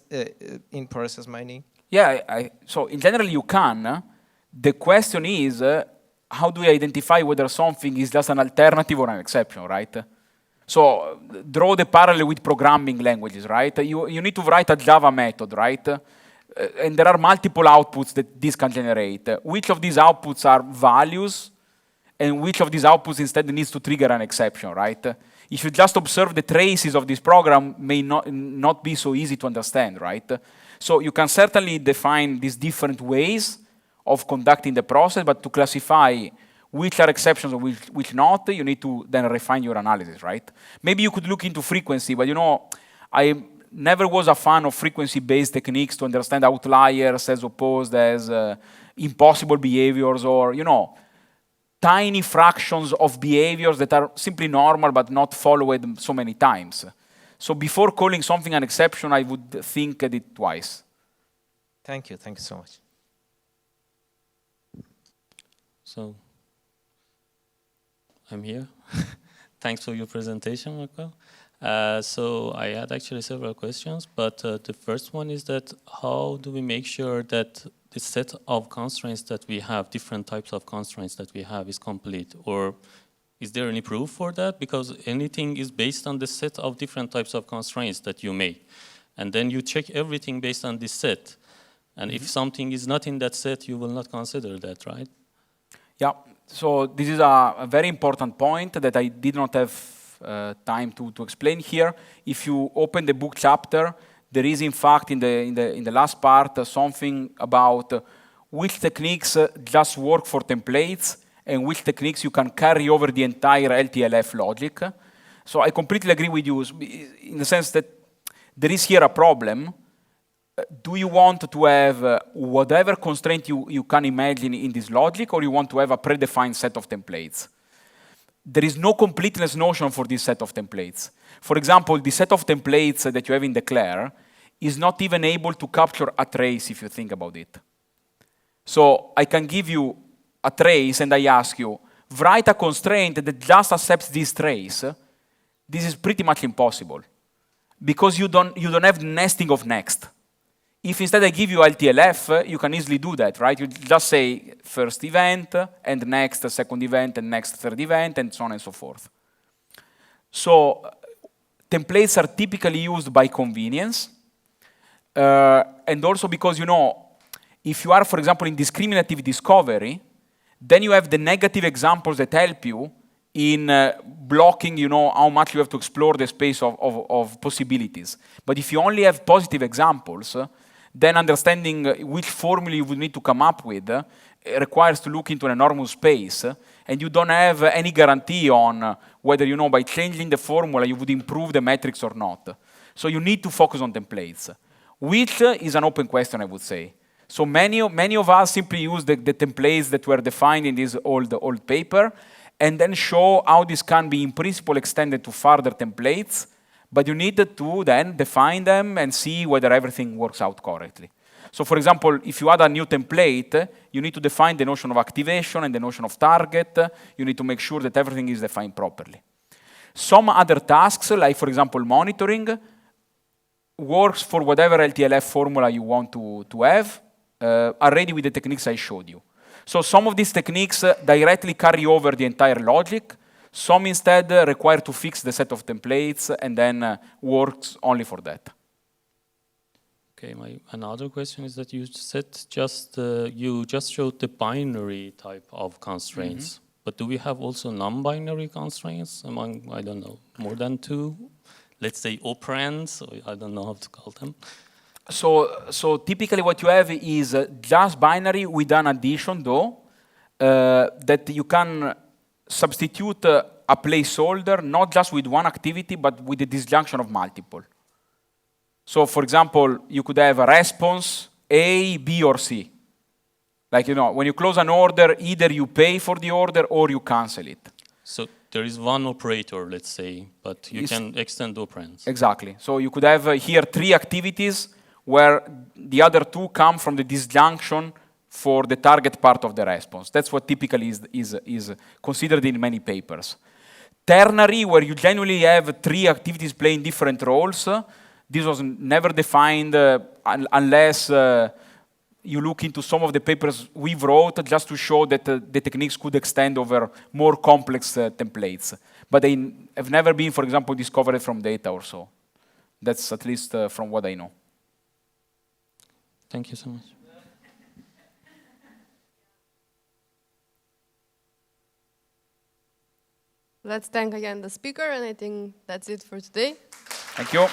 in process mining? Yeah, so in general you can. The question is, how do we identify whether something is just an alternative or an exception, right? So draw the parallel with programming languages, right? You need to write a Java method, right? And there are multiple outputs that this can generate. Which of these outputs are values, and which of these outputs instead needs to trigger an exception, right? If you just observe the traces of this program, may not be so easy to understand, right? So you can certainly define these different ways of conducting the process, but to classify which are exceptions and which not, you need to then refine your analysis, right? Maybe you could look into frequency, but I never was a fan of frequency-based techniques to understand outliers as opposed as impossible behaviors or, tiny fractions of behaviors that are simply normal but not followed so many times. So before calling something an exception, I would think at it twice. Thank you so much. So, I'm here. Thanks for your presentation, Marco. So I had actually several questions, but the first one is that how do we make sure that the set of constraints that we have, different types of constraints that we have, is complete? Or is there any proof for that? Because anything is based on the set of different types of constraints that you make. And then you check everything based on this set. And if something is not in that set, you will not consider that, right? Yeah, so this is a very important point that I did not have time to explain here. If you open the book chapter, there is in fact in the last part something about which techniques just work for templates and which techniques you can carry over the entire LTLF logic. So I completely agree with you in the sense that there is here a problem. Do you want to have whatever constraint you can imagine in this logic, or you want to have a predefined set of templates? There is no completeness notion for this set of templates. For example, the set of templates that you have in declare is not even able to capture a trace if you think about it. So I can give you a trace and I ask you, write a constraint that just accepts this trace. This is pretty much impossible because you don't have nesting of next. If instead I give you LTLF, you can easily do that, right? You just say first event, and next second event, and next third event, and so on and so forth. So templates are typically used by convenience, and also because, if you are, for example, in discriminative discovery, then you have the negative examples that help you in blocking, how much you have to explore the space of possibilities. But if you only have positive examples, then understanding which formula you would need to come up with requires to look into an enormous space, and you don't have any guarantee on whether, by changing the formula you would improve the metrics or not. So you need to focus on templates, which is an open question, I would say. So many of us simply use the templates that were defined in this old paper, and then show how this can be in principle extended to further templates, but you need to then define them and see whether everything works out correctly. So for example, if you add a new template, you need to define the notion of activation and the notion of target. You need to make sure that everything is defined properly. Some other tasks, like for example monitoring, works for whatever LTLF formula you want to have, already with the techniques I showed you. So some of these techniques directly carry over the entire logic. Some instead require to fix the set of templates and then works only for that. Okay, another question is that you said you just showed the binary type of constraints, but do we have also non-binary constraints among, I don't know, more than two? Let's say operands, or I don't know how to call them. So typically what you have is just binary with an addition, though, that you can substitute a placeholder not just with one activity, but with the disjunction of multiple. So for example, you could have a response A, B, or C. Like, when you close an order, either you pay for the order or you cancel it. So there is one operator, let's say, but you can extend operands. Exactly. So you could have here 3 activities where the other 2 come from the disjunction for the target part of the response. That's what typically is considered in many papers. Ternary, where you generally have 3 activities playing different roles, this was never defined unless you look into some of the papers we wrote just to show that the techniques could extend over more complex templates. But they have never been, for example, discovered from data or so. That's at least from what I know. Thank you so much. Let's thank again the speaker, and I think that's it for today. Thank you.